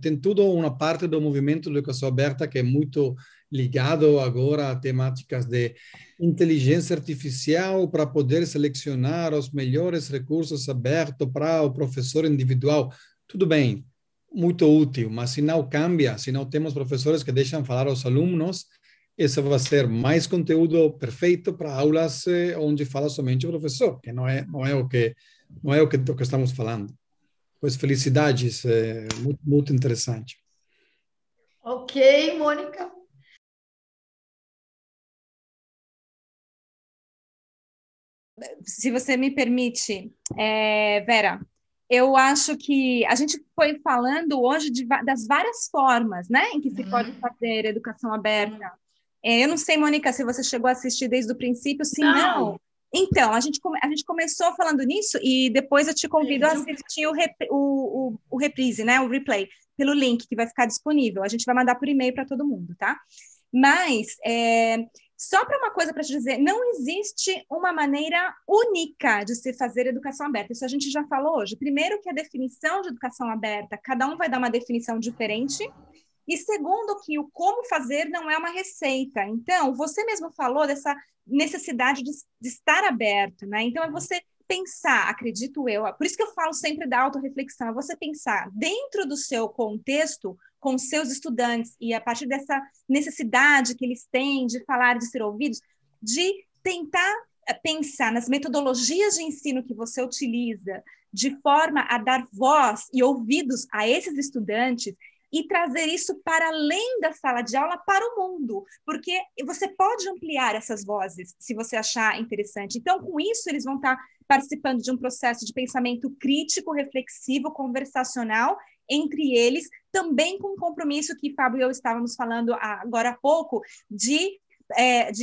tem toda uma parte do movimento de educação aberta que é muito ligado agora a temáticas de inteligência artificial para poder selecionar os melhores recursos abertos para o professor individual. Tudo bem, muito útil, mas se não cambia, se não temos professores que deixam falar aos alunos, esse vai ser mais conteúdo perfeito para aulas onde fala somente o professor, que não é o que estamos falando. Pois felicidades, muito, muito interessante. Ok, Mônica. Se você me permite, Vera, eu acho que a gente foi falando hoje das várias formas, né, em que se pode fazer educação aberta Eu não sei, Mônica, se você chegou a assistir desde o princípio, se não. Então, a gente começou falando nisso e depois eu te convido a assistir o reprise, né? O replay, pelo link que vai ficar disponível. A gente vai mandar por e-mail para todo mundo, tá? Mas, só para uma coisa para te dizer, não existe uma maneira única de se fazer educação aberta. Isso a gente já falou hoje. Primeiro que a definição de educação aberta, cada um vai dar uma definição diferente. E segundo, que o como fazer não é uma receita. Então, você mesmo falou dessa necessidade de estar aberto, né? Então, é você pensar, acredito eu, por isso que eu falo sempre da autorreflexão, é você pensar dentro do seu contexto, com seus estudantes, e a partir dessa necessidade que eles têm de falar, de ser ouvidos, de tentar pensar nas metodologias de ensino que você utiliza, de forma a dar voz e ouvidos a esses estudantes, e trazer isso para além da sala de aula para o mundo, porque você pode ampliar essas vozes, se você achar interessante. Então, com isso, eles vão estar participando de um processo de pensamento crítico, reflexivo, conversacional, entre eles, também com o compromisso que Fábio e eu estávamos falando agora há pouco, de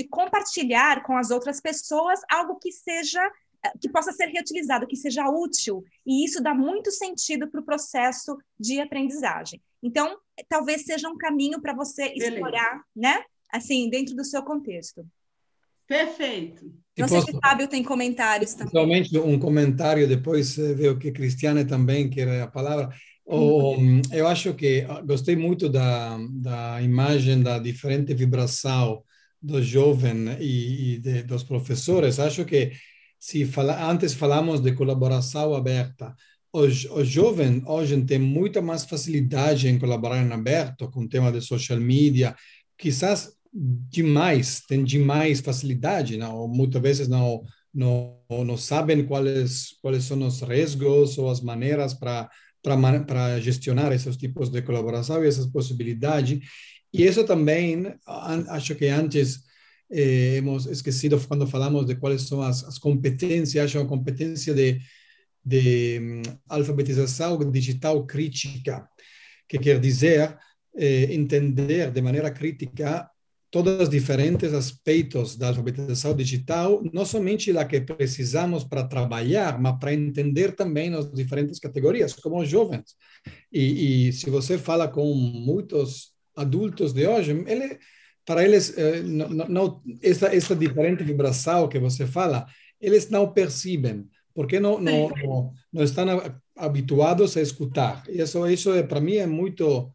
compartilhar com as outras pessoas algo que possa ser reutilizado, que seja útil, e isso dá muito sentido para o processo de aprendizagem. Então, talvez seja um caminho para você explorar, né? Assim, dentro do seu contexto. Perfeito. Não sei se o Fábio tem comentários também. Somente um comentário, depois vejo que Cristiane também quer a palavra. Eu acho que gostei muito da imagem da diferente vibração do jovem e dos professores. Acho que antes falamos de colaboração aberta. O jovem hoje tem muita mais facilidade em colaborar em aberto com o tema de social media, quizás tem demais facilidade, não? Muitas vezes não sabem quais são os riscos ou as maneiras para gestionar esses tipos de colaboração e essas possibilidades. E isso também, acho que antes hemos esquecido quando falamos de quais são as competências. Acho uma competência de alfabetização digital crítica, que quer dizer entender de maneira crítica todos os diferentes aspectos da alfabetização digital, não somente a que precisamos para trabalhar, mas para entender também as diferentes categorias, como os jovens. E se você fala com muitos adultos de hoje, para eles, essa diferente vibração que você fala, eles não percebem, porque não estão habituados a escutar. E isso para mim, é muito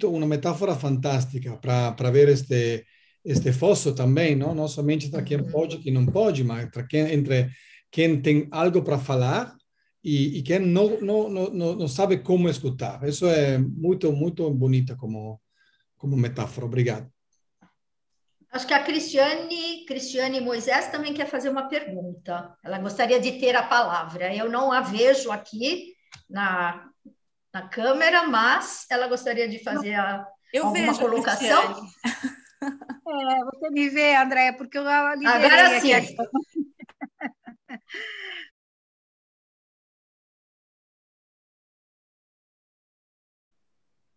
uma metáfora fantástica para ver este fosso também, não somente para quem pode e quem não pode, mas entre quem tem algo para falar e quem não sabe como escutar. Isso é muito, muito bonita como metáfora. Obrigado. Acho que a Cristiane Moisés também quer fazer uma pergunta. Ela gostaria de ter a palavra. Eu não a vejo aqui na câmera, mas ela gostaria de fazer alguma colocação. Você me vê, Andréia, porque eu liberei agora sim. Aqui.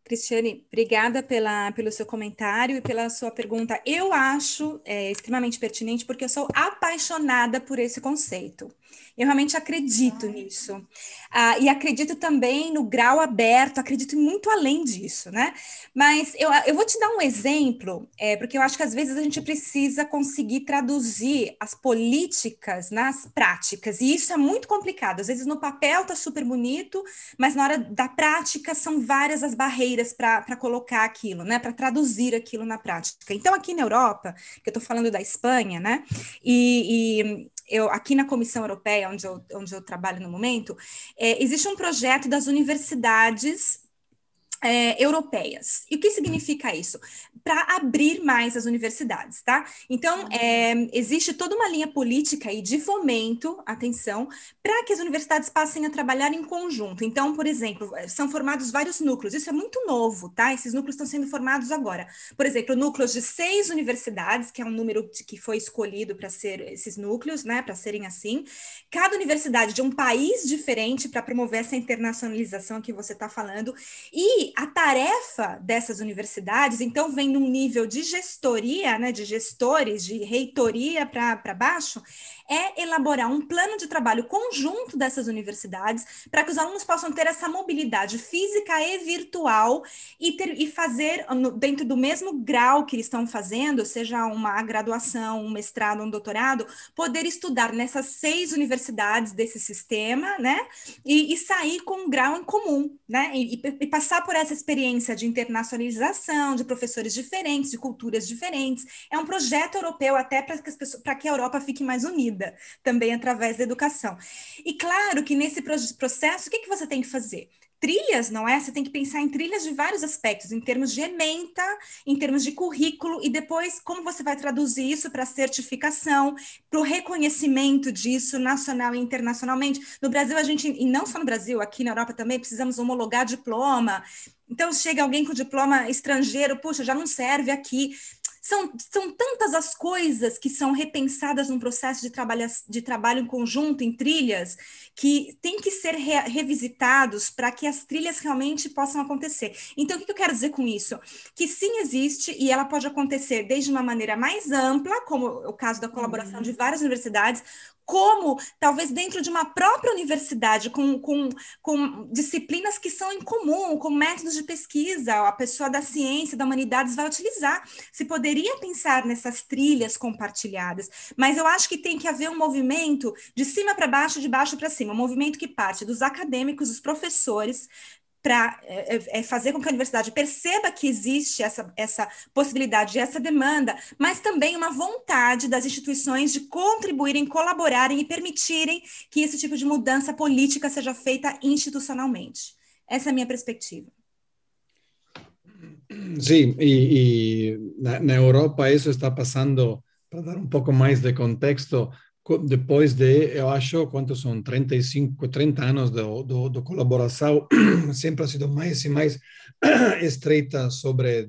Cristiane, obrigada pelo seu comentário e pela sua pergunta. Eu acho extremamente pertinente porque eu sou apaixonada por esse conceito. Eu realmente acredito nisso. E acredito também no grau aberto, acredito muito além disso, né? Mas eu vou te dar um exemplo, porque eu acho que às vezes a gente precisa conseguir traduzir as políticas nas práticas, e isso é muito complicado. Às vezes no papel está super bonito, mas na hora da prática são várias as barreiras para colocar aquilo, né? Para traduzir aquilo na prática. Então, aqui na Europa, que eu estou falando da Espanha, né? Eu, aqui na Comissão Europeia, onde eu trabalho no momento, existe um projeto das universidades europeias. E o que significa isso? Para abrir mais as universidades, tá? Então, existe toda uma linha política aí de fomento, atenção, para que as universidades passem a trabalhar em conjunto. Então, por exemplo, são formados vários núcleos. Isso é muito novo, tá? Esses núcleos estão sendo formados agora. Por exemplo, núcleos de 6 universidades, que é um número que foi escolhido para ser esses núcleos, né? Para serem assim. Cada universidade de um país diferente para promover essa internacionalização que você está falando. E E a tarefa dessas universidades, então, vem num nível de gestoria, né, de gestores, de reitoria para baixo, é elaborar um plano de trabalho conjunto dessas universidades para que os alunos possam ter essa mobilidade física e virtual e fazer, dentro do mesmo grau que eles estão fazendo, seja uma graduação, um mestrado, um doutorado, poder estudar nessas 6 universidades desse sistema, né? E sair com um grau em comum, né? E passar por essa experiência de internacionalização, de professores diferentes, de culturas diferentes. É um projeto europeu até para que a Europa fique mais unida, também através da educação. E claro que nesse processo, o que você tem que fazer? Trilhas, não é? Você tem que pensar em trilhas de vários aspectos, em termos de ementa, em termos de currículo, e depois como você vai traduzir isso para certificação, para o reconhecimento disso nacional e internacionalmente. No Brasil, a gente, e não só no Brasil, aqui na Europa também, precisamos homologar diploma. Então, chega alguém com diploma estrangeiro, puxa, já não serve aqui. São tantas as coisas que são repensadas num processo de trabalho em conjunto, em trilhas, que tem que ser revisitados para que as trilhas realmente possam acontecer. Então, o que eu quero dizer com isso? Que sim, existe, e ela pode acontecer desde uma maneira mais ampla, como o caso da colaboração de várias universidades, como talvez dentro de uma própria universidade, com disciplinas que são em comum, com métodos de pesquisa, a pessoa da ciência, da humanidades vai utilizar. Se poderia pensar nessas trilhas compartilhadas, mas eu acho que tem que haver um movimento de cima para baixo, de baixo para cima, um movimento que parte dos acadêmicos, dos professores, para fazer com que a universidade perceba que existe essa possibilidade, essa demanda, mas também uma vontade das instituições de contribuírem, colaborarem e permitirem que esse tipo de mudança política seja feita institucionalmente. Essa é a minha perspectiva. Sí, y na Europa isso está passando, para dar um pouco mais de contexto, depois de, eu acho, quantos são, 35, 30 anos de colaboração, sempre ha sido mais e mais estreita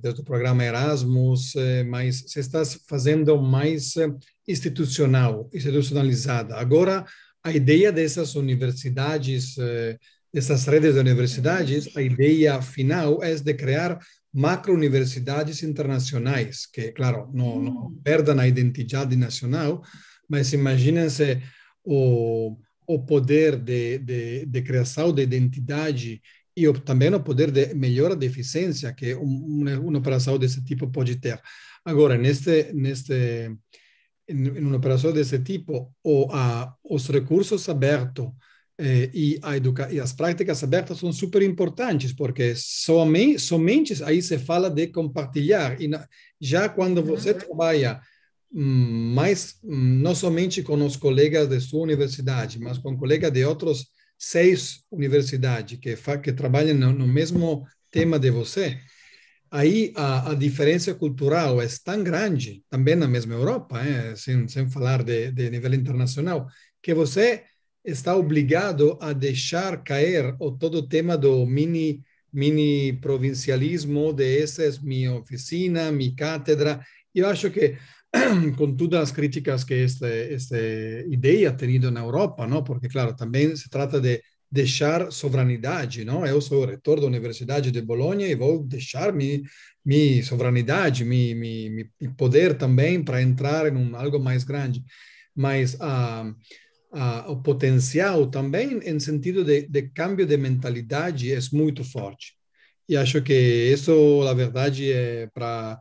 desde o programa Erasmus, mas se está fazendo mais institucionalizada. Agora, a ideia dessas universidades, dessas redes de universidades, a ideia final é de criar macro-universidades internacionais, que, claro, não perdam a identidade nacional, mas imaginem-se o poder de criação de identidade e também o poder de melhora de eficiência que uma operação desse tipo pode ter. Agora, em uma operação desse tipo, os recursos abertos e as práticas abertas são super importantes, porque somente aí se fala de compartilhar. E já quando você trabalha mas não somente com os colegas de sua universidade, mas com colegas de outras 6 universidades que trabalham no mesmo tema de você, aí a diferença cultural é tão grande, também na mesma Europa, sem falar de nível internacional, que você está obrigado a deixar cair todo o tema do mini provincialismo, de essa é minha oficina, minha cátedra. Eu acho que com todas as críticas que esta ideia tem tido na Europa, não? Porque, claro, também se trata de deixar soberanidade, não? Eu sou o reitor da Universidade de Bolonha e vou deixar minha soberanidade, meu poder também para entrar em algo mais grande. Mas o potencial também, em sentido de cambio de mentalidade, é muito forte. E acho que isso, na verdade, é para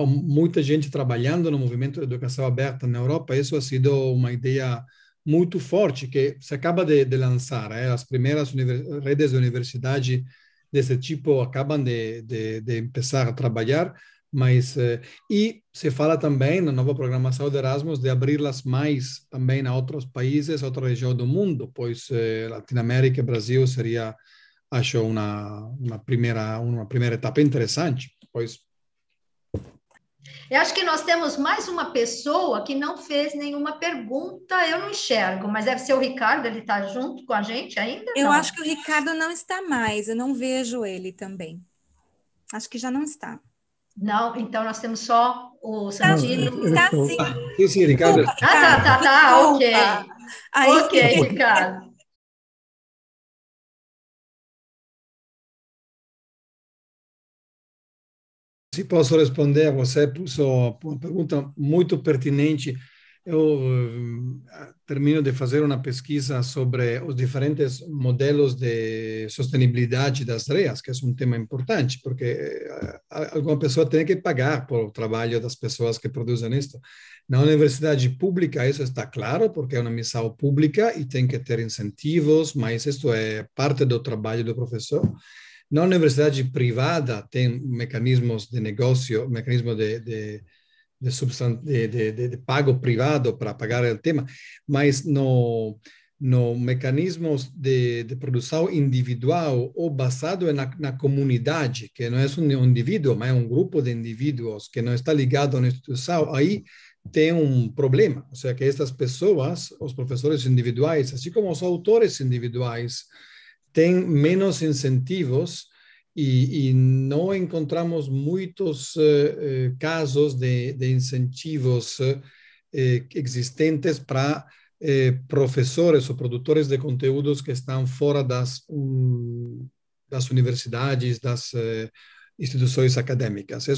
muita gente trabalhando no movimento de educação aberta na Europa, isso ha sido uma ideia muito forte que se acaba de lançar. As primeiras redes de universidade desse tipo acabam de começar a trabalhar, mas e se fala também na nova programação de Erasmus de abri-las mais também a outros países, a outra região do mundo, pois Latinoamérica e Brasil seria, acho, uma primeira etapa interessante, pois. Eu acho que nós temos mais uma pessoa que não fez nenhuma pergunta, eu não enxergo, mas deve ser o Ricardo, ele está junto com a gente ainda? Eu não? acho que o Ricardo não está mais, eu não vejo ele também. Acho que já não está. Não, então nós temos só o Santino. Está sim. Sim, Ricardo. Desculpa, Ricardo. Tá, ok. Ok, Ricardo. Se posso responder, você puso uma pergunta muito pertinente. Eu termino de fazer uma pesquisa sobre os diferentes modelos de sustentabilidade das REAs, que é um tema importante, porque alguma pessoa tem que pagar por o trabalho das pessoas que produzem isto. Na universidade pública, isso está claro, porque é uma missão pública e tem que ter incentivos, mas isso é parte do trabalho do professor. Na universidade privada, tem mecanismos de negócio, mecanismo de pago privado para pagar o tema, mas no mecanismos de produção individual ou basado na comunidade, que não é um indivíduo, mas é um grupo de indivíduos que não está ligado a uma instituição, aí tem um problema. Ou seja, que estas pessoas, os professores individuais, assim como os autores individuais, têm menos incentivos e não encontramos muitos casos de incentivos existentes para professores ou produtores de conteúdos que estão fora das universidades, das instituições acadêmicas. É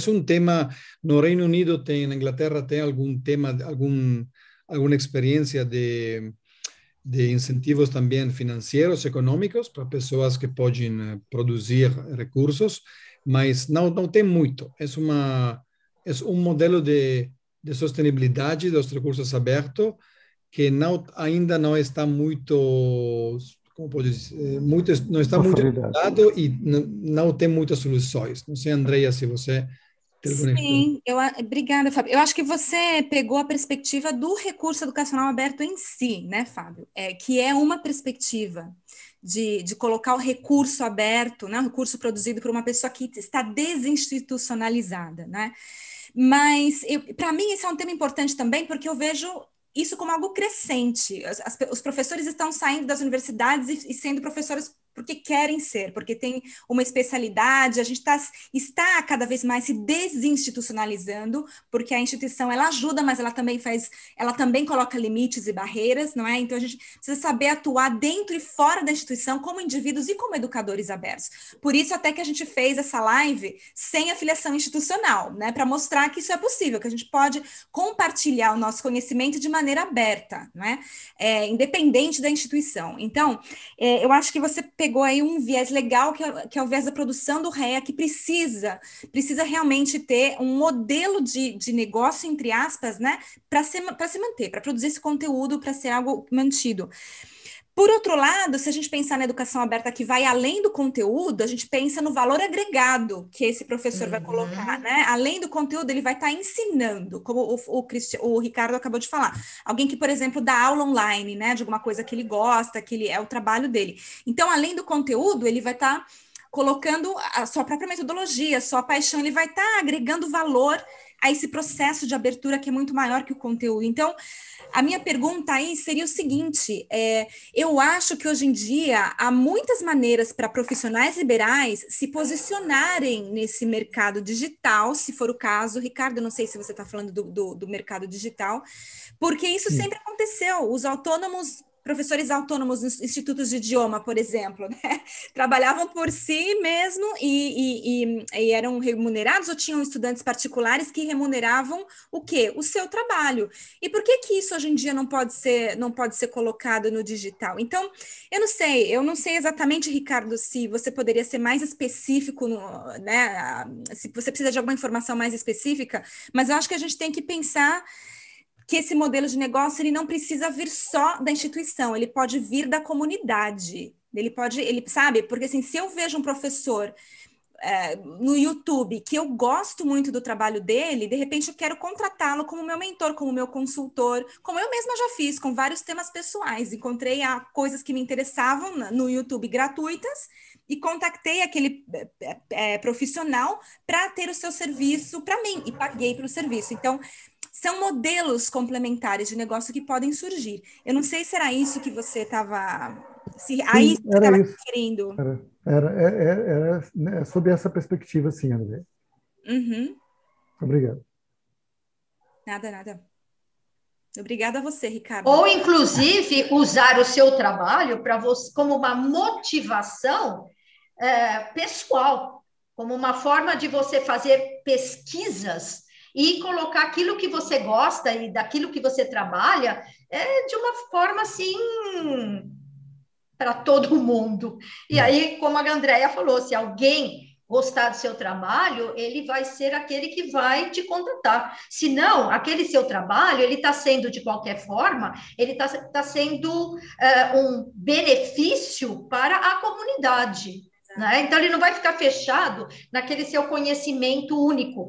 um tema, no Reino Unido tem, na Inglaterra tem algum tema, alguma experiência de incentivos também financeiros, econômicos, para pessoas que podem produzir recursos, mas não tem muito. É um modelo de sustentabilidade dos recursos abertos que ainda não está muito, como pode dizer, não está muito estudado e não tem muitas soluções. Não sei, Andrea, se você... Sim, obrigada, Fábio. Eu acho que você pegou a perspectiva do recurso educacional aberto em si, né, Fábio? Que é uma perspectiva de colocar o recurso aberto, né, o recurso produzido por uma pessoa que está desinstitucionalizada, né? Mas, para mim, esse é um tema importante também, porque eu vejo isso como algo crescente. Os professores estão saindo das universidades e sendo professores porque querem ser, porque tem uma especialidade, a gente está cada vez mais se desinstitucionalizando, porque a instituição ela ajuda, mas ela também coloca limites e barreiras, não é? Então a gente precisa saber atuar dentro e fora da instituição como indivíduos e como educadores abertos. Por isso até que a gente fez essa live sem afiliação institucional, né? Para mostrar que isso é possível, que a gente pode compartilhar o nosso conhecimento de maneira aberta, não é? Independente da instituição. Então, eu acho que você pegou aí um viés legal, que é o viés da produção do REA, que precisa realmente ter um modelo de negócio, entre aspas, né, para se manter, para produzir esse conteúdo, para ser algo mantido. Por outro lado, se a gente pensar na educação aberta que vai além do conteúdo, a gente pensa no valor agregado que esse professor vai colocar, né? Além do conteúdo, ele vai estar ensinando, como o Ricardo acabou de falar. Alguém que, por exemplo, dá aula online, né? De alguma coisa que ele gosta, que é o trabalho dele. Então, além do conteúdo, ele vai estar colocando a sua própria metodologia, a sua paixão, ele vai estar agregando valor a esse processo de abertura que é muito maior que o conteúdo. Então, a minha pergunta aí seria o seguinte, eu acho que hoje em dia há muitas maneiras para profissionais liberais se posicionarem nesse mercado digital, se for o caso. Ricardo, eu não sei se você está falando do mercado digital, porque isso sempre aconteceu. Os professores autônomos nos institutos de idioma, por exemplo, né? Trabalhavam por si mesmo e eram remunerados, ou tinham estudantes particulares que remuneravam o quê? O seu trabalho. E por que isso hoje em dia não pode ser colocado no digital? Então, eu não sei exatamente, Ricardo, se você poderia ser mais específico, né? Se você precisa de alguma informação mais específica, mas eu acho que a gente tem que pensar que esse modelo de negócio ele não precisa vir só da instituição, ele pode vir da comunidade. Ele sabe, porque assim, se eu vejo um professor no YouTube que eu gosto muito do trabalho dele, de repente eu quero contratá-lo como meu mentor, como meu consultor, como eu mesma já fiz com vários temas pessoais. Encontrei coisas que me interessavam no YouTube gratuitas e contactei aquele profissional para ter o seu serviço para mim e paguei pelo serviço. Então, são modelos complementares de negócio que podem surgir. Eu não sei se era isso que você estava... Aí você estava referindo. Era né, sob essa perspectiva, sim, André. Uhum. Obrigado. Nada. Obrigada a você, Ricardo. Ou, inclusive, usar o seu trabalho para você como uma motivação pessoal. como uma forma de você fazer pesquisas e colocar aquilo que você gosta e daquilo que você trabalha de uma forma assim para todo mundo. E aí, como a Andrea falou, se alguém gostar do seu trabalho, ele vai ser aquele que vai te contratar. Se não, aquele seu trabalho, ele está sendo, de qualquer forma, ele está sendo um benefício para a comunidade. Né? Então, ele não vai ficar fechado naquele seu conhecimento único,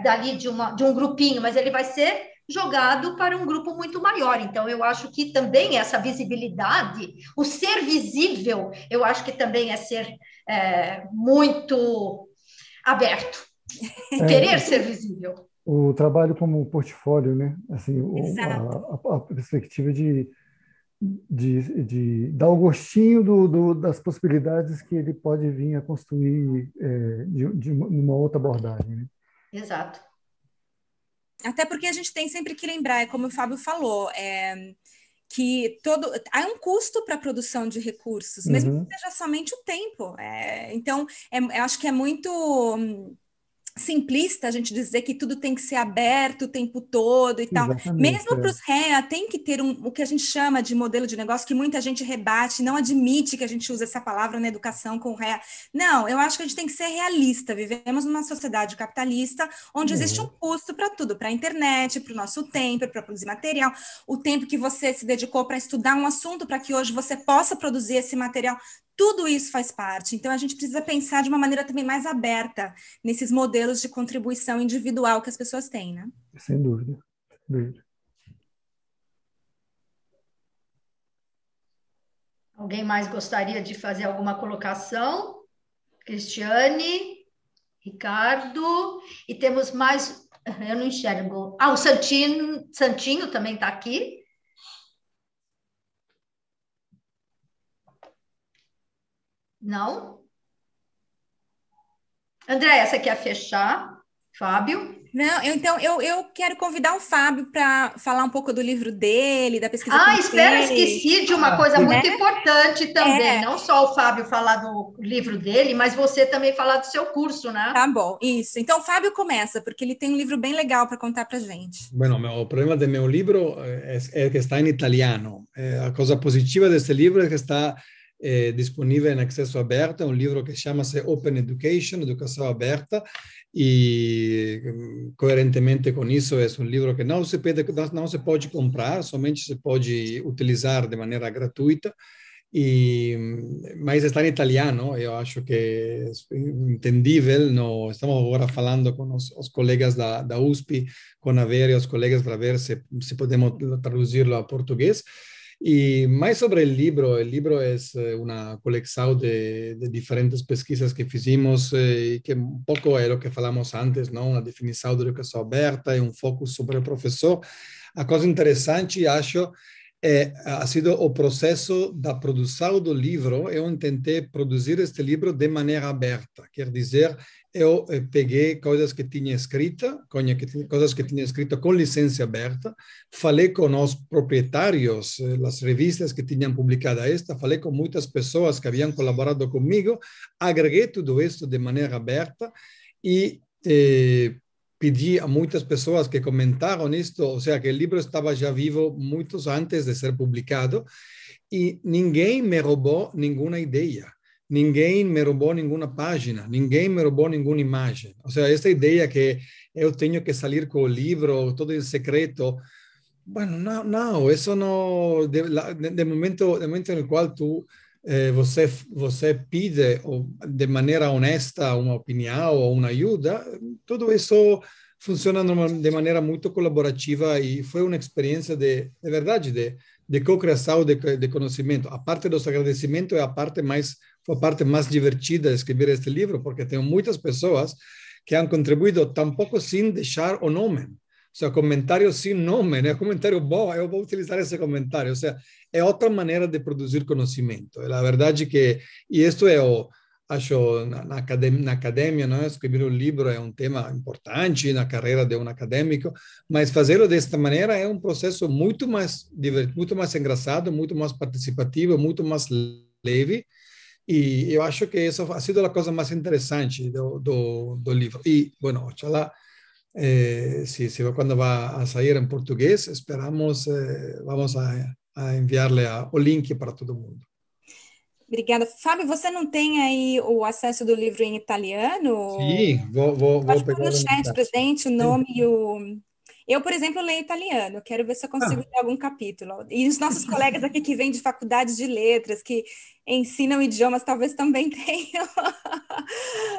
dali de um grupinho, mas ele vai ser jogado para um grupo muito maior. Então, eu acho que também essa visibilidade, o ser visível, eu acho que também é ser muito aberto, querer ser visível. O trabalho como portfólio, né? Assim, a perspectiva de dar o gostinho das possibilidades que ele pode vir a construir de uma outra abordagem. Né? Exato. Até porque a gente tem sempre que lembrar, como o Fábio falou, que há um custo para a produção de recursos, mesmo que seja somente o tempo. Então, eu acho que é muito simplista a gente dizer que tudo tem que ser aberto o tempo todo e tal. Mesmo para os REA, tem que ter o que a gente chama de modelo de negócio, que muita gente rebate, não admite que a gente use essa palavra na educação com REA. Não, eu acho que a gente tem que ser realista. Vivemos numa sociedade capitalista onde existe um custo para tudo, para a internet, para o nosso tempo, para produzir material, o tempo que você se dedicou para estudar um assunto para que hoje você possa produzir esse material. Tudo isso faz parte. Então, a gente precisa pensar de uma maneira também mais aberta nesses modelos de contribuição individual que as pessoas têm, né? Sem dúvida. Sem dúvida. Alguém mais gostaria de fazer alguma colocação? Cristiane, Ricardo, e temos mais... Eu não enxergo. O Santinho também está aqui. Não? Andréia, você quer fechar? Fábio? Não, eu quero convidar o Fábio para falar um pouco do livro dele, da pesquisa. Esqueci de uma coisa muito importante também. Não só o Fábio falar do livro dele, mas você também falar do seu curso, né? Tá bom, isso. Então, o Fábio começa, porque ele tem um livro bem legal para contar para gente. Bueno, o problema do meu livro é que está em italiano. A coisa positiva desse livro é que está disponível em acesso aberto. É um livro que chama-se Open Education, Educação Aberta, e coerentemente com isso é um livro que não se pode comprar, somente se pode utilizar de maneira gratuita, mas está em italiano. Eu acho que é entendível. Estamos agora falando com os colegas da USP, com a Vera e os colegas para ver se podemos traduzi-lo a português. E mais sobre o livro é uma coleção de diferentes pesquisas que fizemos, que um pouco é o que falamos antes, não? Uma definição de educação aberta e um foco sobre o professor. A coisa interessante, acho, ha sido o processo da produção do livro. Eu tentei produzir este livro de maneira aberta, quer dizer, eu peguei coisas que tinha escrito, coisas que tinha escrito com licença aberta, falei com os proprietários das revistas que tinham publicado falei com muitas pessoas que haviam colaborado comigo, agreguei tudo isso de maneira aberta e pedi a muitas pessoas que comentaram isto, ou seja, que o livro estava já vivo muitos antes de ser publicado, e ninguém me roubou nenhuma ideia. Ninguém me roubou nenhuma página, ninguém me roubou nenhuma imagem. Ou seja, essa ideia que eu tenho que sair com o livro, todo em secreto, bueno, não, isso não, de momento no qual você pede de maneira honesta uma opinião ou uma ajuda, tudo isso funciona de maneira muito colaborativa, e foi uma experiência de verdade, de co-criação de conhecimento. A parte dos agradecimentos é a parte mais divertida de escrever este livro, porque tenho muitas pessoas que han contribuído tampouco sem deixar o nome. Ou seja, comentário sem nome, né? Comentário bom, eu vou utilizar esse comentário. Ou seja, é outra maneira de produzir conhecimento. A verdade que, e isto acho, na academia, não? Escrever um livro é um tema importante na carreira de um acadêmico, mas fazê-lo desta maneira é um processo muito mais divertido, muito mais engraçado, muito mais participativo, muito mais leve. E eu acho que isso ha sido a coisa mais interessante do livro. E, bueno, ojalá, se quando vai a sair em português, esperamos, vamos a enviar-lhe o link para todo mundo. Obrigada. Fábio, você não tem aí o acesso do livro em italiano? Sim, vou Pode pôr pegar no no chat chat. presente o nome e o... Eu, por exemplo, leio italiano, quero ver se eu consigo ler algum capítulo. E os nossos colegas aqui que vêm de faculdades de letras, que ensinam idiomas, talvez também tenham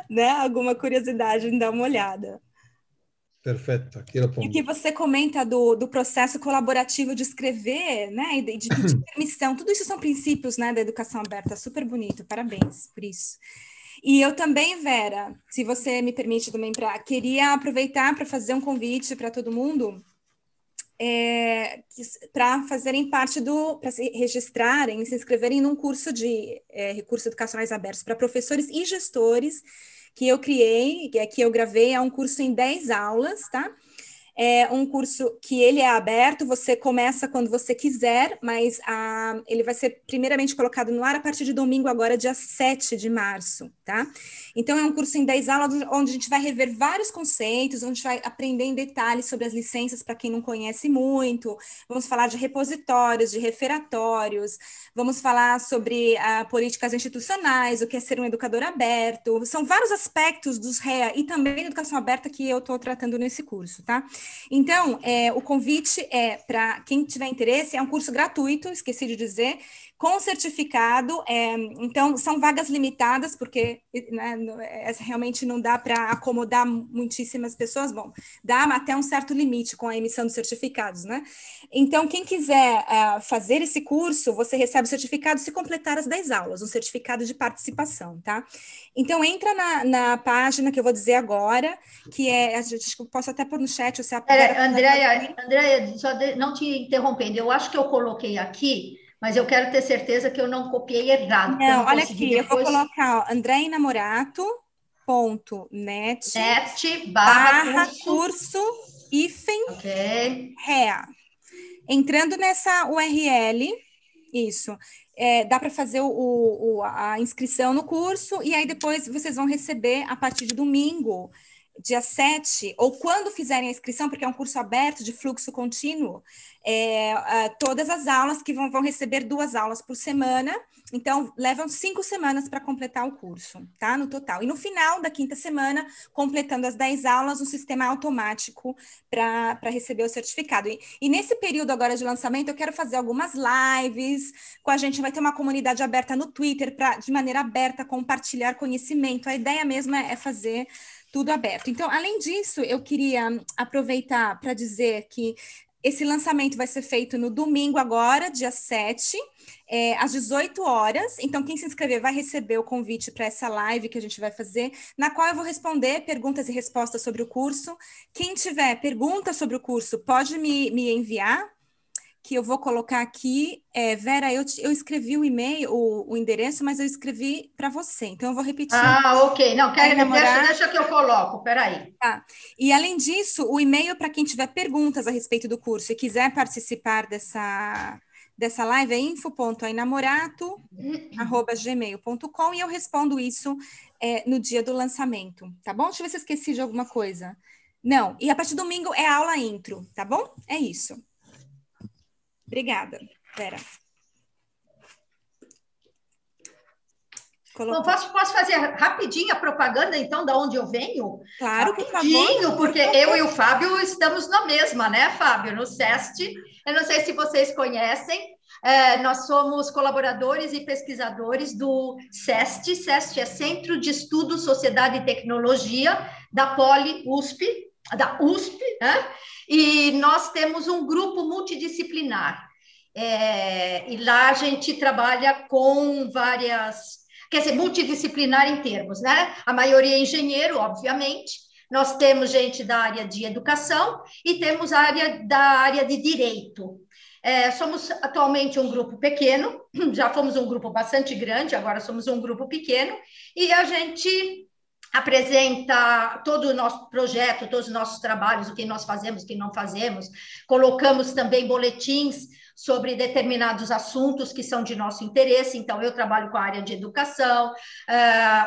né, alguma curiosidade em dar uma olhada. Perfeito, aqui eu E o pongo. que você comenta do processo colaborativo de escrever, né, e de pedir permissão, tudo isso são princípios, né, da educação aberta, super bonito, parabéns por isso. E eu também, Vera, se você me permite também, queria aproveitar para fazer um convite para todo mundo, para fazerem parte para se registrarem, se inscreverem num curso de recursos educacionais abertos para professores e gestores, que eu criei, que eu gravei, é um curso em 10 aulas, tá? É um curso que ele é aberto, você começa quando você quiser, mas ele vai ser primeiramente colocado no ar a partir de domingo, agora, dia 7 de março, tá? Então, é um curso em 10 aulas, onde a gente vai rever vários conceitos, onde a gente vai aprender em detalhes sobre as licenças, para quem não conhece muito, vamos falar de repositórios, de referatórios, vamos falar sobre políticas institucionais, o que é ser um educador aberto, são vários aspectos dos REA e também da educação aberta que eu estou tratando nesse curso, tá? Então, o convite para quem tiver interesse, é um curso gratuito, esqueci de dizer, com certificado, então são vagas limitadas, porque né, realmente não dá para acomodar muitíssimas pessoas, bom, dá até um certo limite com a emissão dos certificados, né? Então, quem quiser fazer esse curso, você recebe o certificado se completar as 10 aulas, um certificado de participação, tá? Então, entra na página que eu vou dizer agora, que posso até pôr no chat, se a Andréia, só não te interrompendo, eu acho que eu coloquei aqui, mas eu quero ter certeza que eu não copiei errado. Não, olha aqui, eu vou colocar andreinamorato.net/curso REA. Entrando nessa URL, isso, dá para fazer a inscrição no curso, e aí depois vocês vão receber, a partir de domingo, dia 7, ou quando fizerem a inscrição, porque é um curso aberto de fluxo contínuo, todas as aulas que vão receber 2 aulas por semana, então levam 5 semanas para completar o curso, tá? No total. E no final da 5ª semana, completando as 10 aulas, um sistema automático para receber o certificado. E nesse período agora de lançamento, eu quero fazer algumas lives com a gente, vai ter uma comunidade aberta no Twitter, para, de maneira aberta, compartilhar conhecimento. A ideia mesmo é fazer tudo aberto. Então, além disso, eu queria aproveitar para dizer que esse lançamento vai ser feito no domingo agora, dia 7, às 18 horas. Então, quem se inscrever vai receber o convite para essa live que a gente vai fazer, na qual eu vou responder perguntas e respostas sobre o curso. Quem tiver perguntas sobre o curso, pode me enviar, que eu vou colocar aqui. Vera, eu escrevi o e-mail, o endereço, mas eu escrevi para você, então eu vou repetir. Ok. Não, deixa que eu coloco, peraí. Tá. E, além disso, o e-mail para quem tiver perguntas a respeito do curso e quiser participar dessa live é info.ainamorato@gmail.com, e eu respondo isso no dia do lançamento, tá bom? Deixa eu ver se eu esqueci de alguma coisa. Não, e a partir do domingo é aula intro, tá bom? É isso. Obrigada, Vera. Bom, posso fazer rapidinho a propaganda, então, de onde eu venho? Claro, rapidinho, por favor. Porque eu e o Fábio estamos na mesma, né, Fábio? No SEST. Eu não sei se vocês conhecem, nós somos colaboradores e pesquisadores do SEST. SEST é Centro de Estudo, Sociedade e Tecnologia, da USP, né? E nós temos um grupo multidisciplinar. E lá a gente trabalha com várias... Quer dizer, multidisciplinar em termos, né? A maioria é engenheiro, obviamente. Nós temos gente da área de educação e temos da área de direito. Somos atualmente um grupo pequeno, já fomos um grupo bastante grande, agora somos um grupo pequeno, e a gente apresenta todo o nosso projeto, todos os nossos trabalhos, o que nós fazemos, o que não fazemos. Colocamos também boletins sobre determinados assuntos que são de nosso interesse. Então, eu trabalho com a área de educação,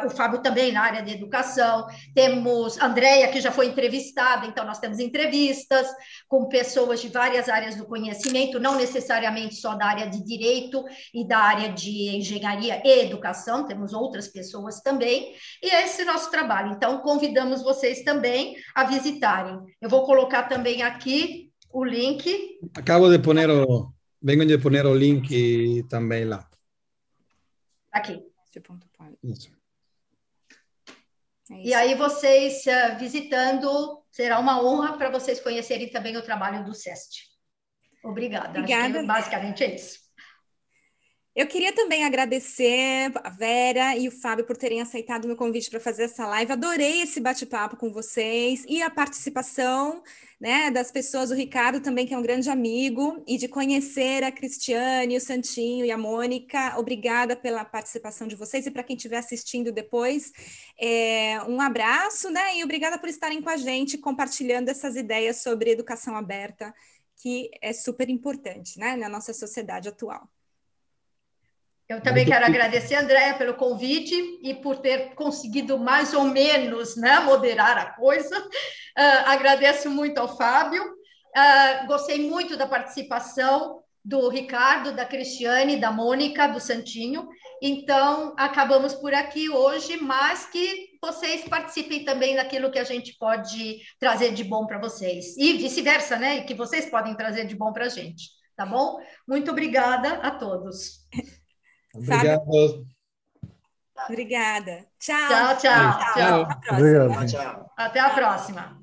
o Fábio também na área de educação, temos a Andréia, que já foi entrevistada, então nós temos entrevistas com pessoas de várias áreas do conhecimento, não necessariamente só da área de direito e da área de engenharia e educação, temos outras pessoas também, e esse é o nosso trabalho. Então, convidamos vocês também a visitarem. Eu vou colocar também aqui o link. Vengo de poner o link também lá. Aqui. Isso. E aí vocês visitando, será uma honra para vocês conhecerem também o trabalho do SEST. Obrigada. Obrigada. Acho que basicamente é isso. Eu queria também agradecer a Vera e o Fábio por terem aceitado o meu convite para fazer essa live. Adorei esse bate-papo com vocês e a participação, né, das pessoas, o Ricardo também, que é um grande amigo, e de conhecer a Cristiane, o Santinho e a Mônica. Obrigada pela participação de vocês, e para quem estiver assistindo depois, um abraço, né, e obrigada por estarem com a gente, compartilhando essas ideias sobre educação aberta, que é super importante, né, na nossa sociedade atual. Eu também quero agradecer, Andréia, pelo convite e por ter conseguido mais ou menos, né, moderar a coisa. Agradeço muito ao Fábio. Gostei muito da participação do Ricardo, da Cristiane, da Mônica, do Santinho. Então, acabamos por aqui hoje, mas que vocês participem também daquilo que a gente pode trazer de bom para vocês. E vice-versa, né? E que vocês podem trazer de bom para a gente. Tá bom? Muito obrigada a todos. Obrigado. Obrigada. Tchau. Tchau, tchau. Tchau. Até a próxima. Até a próxima.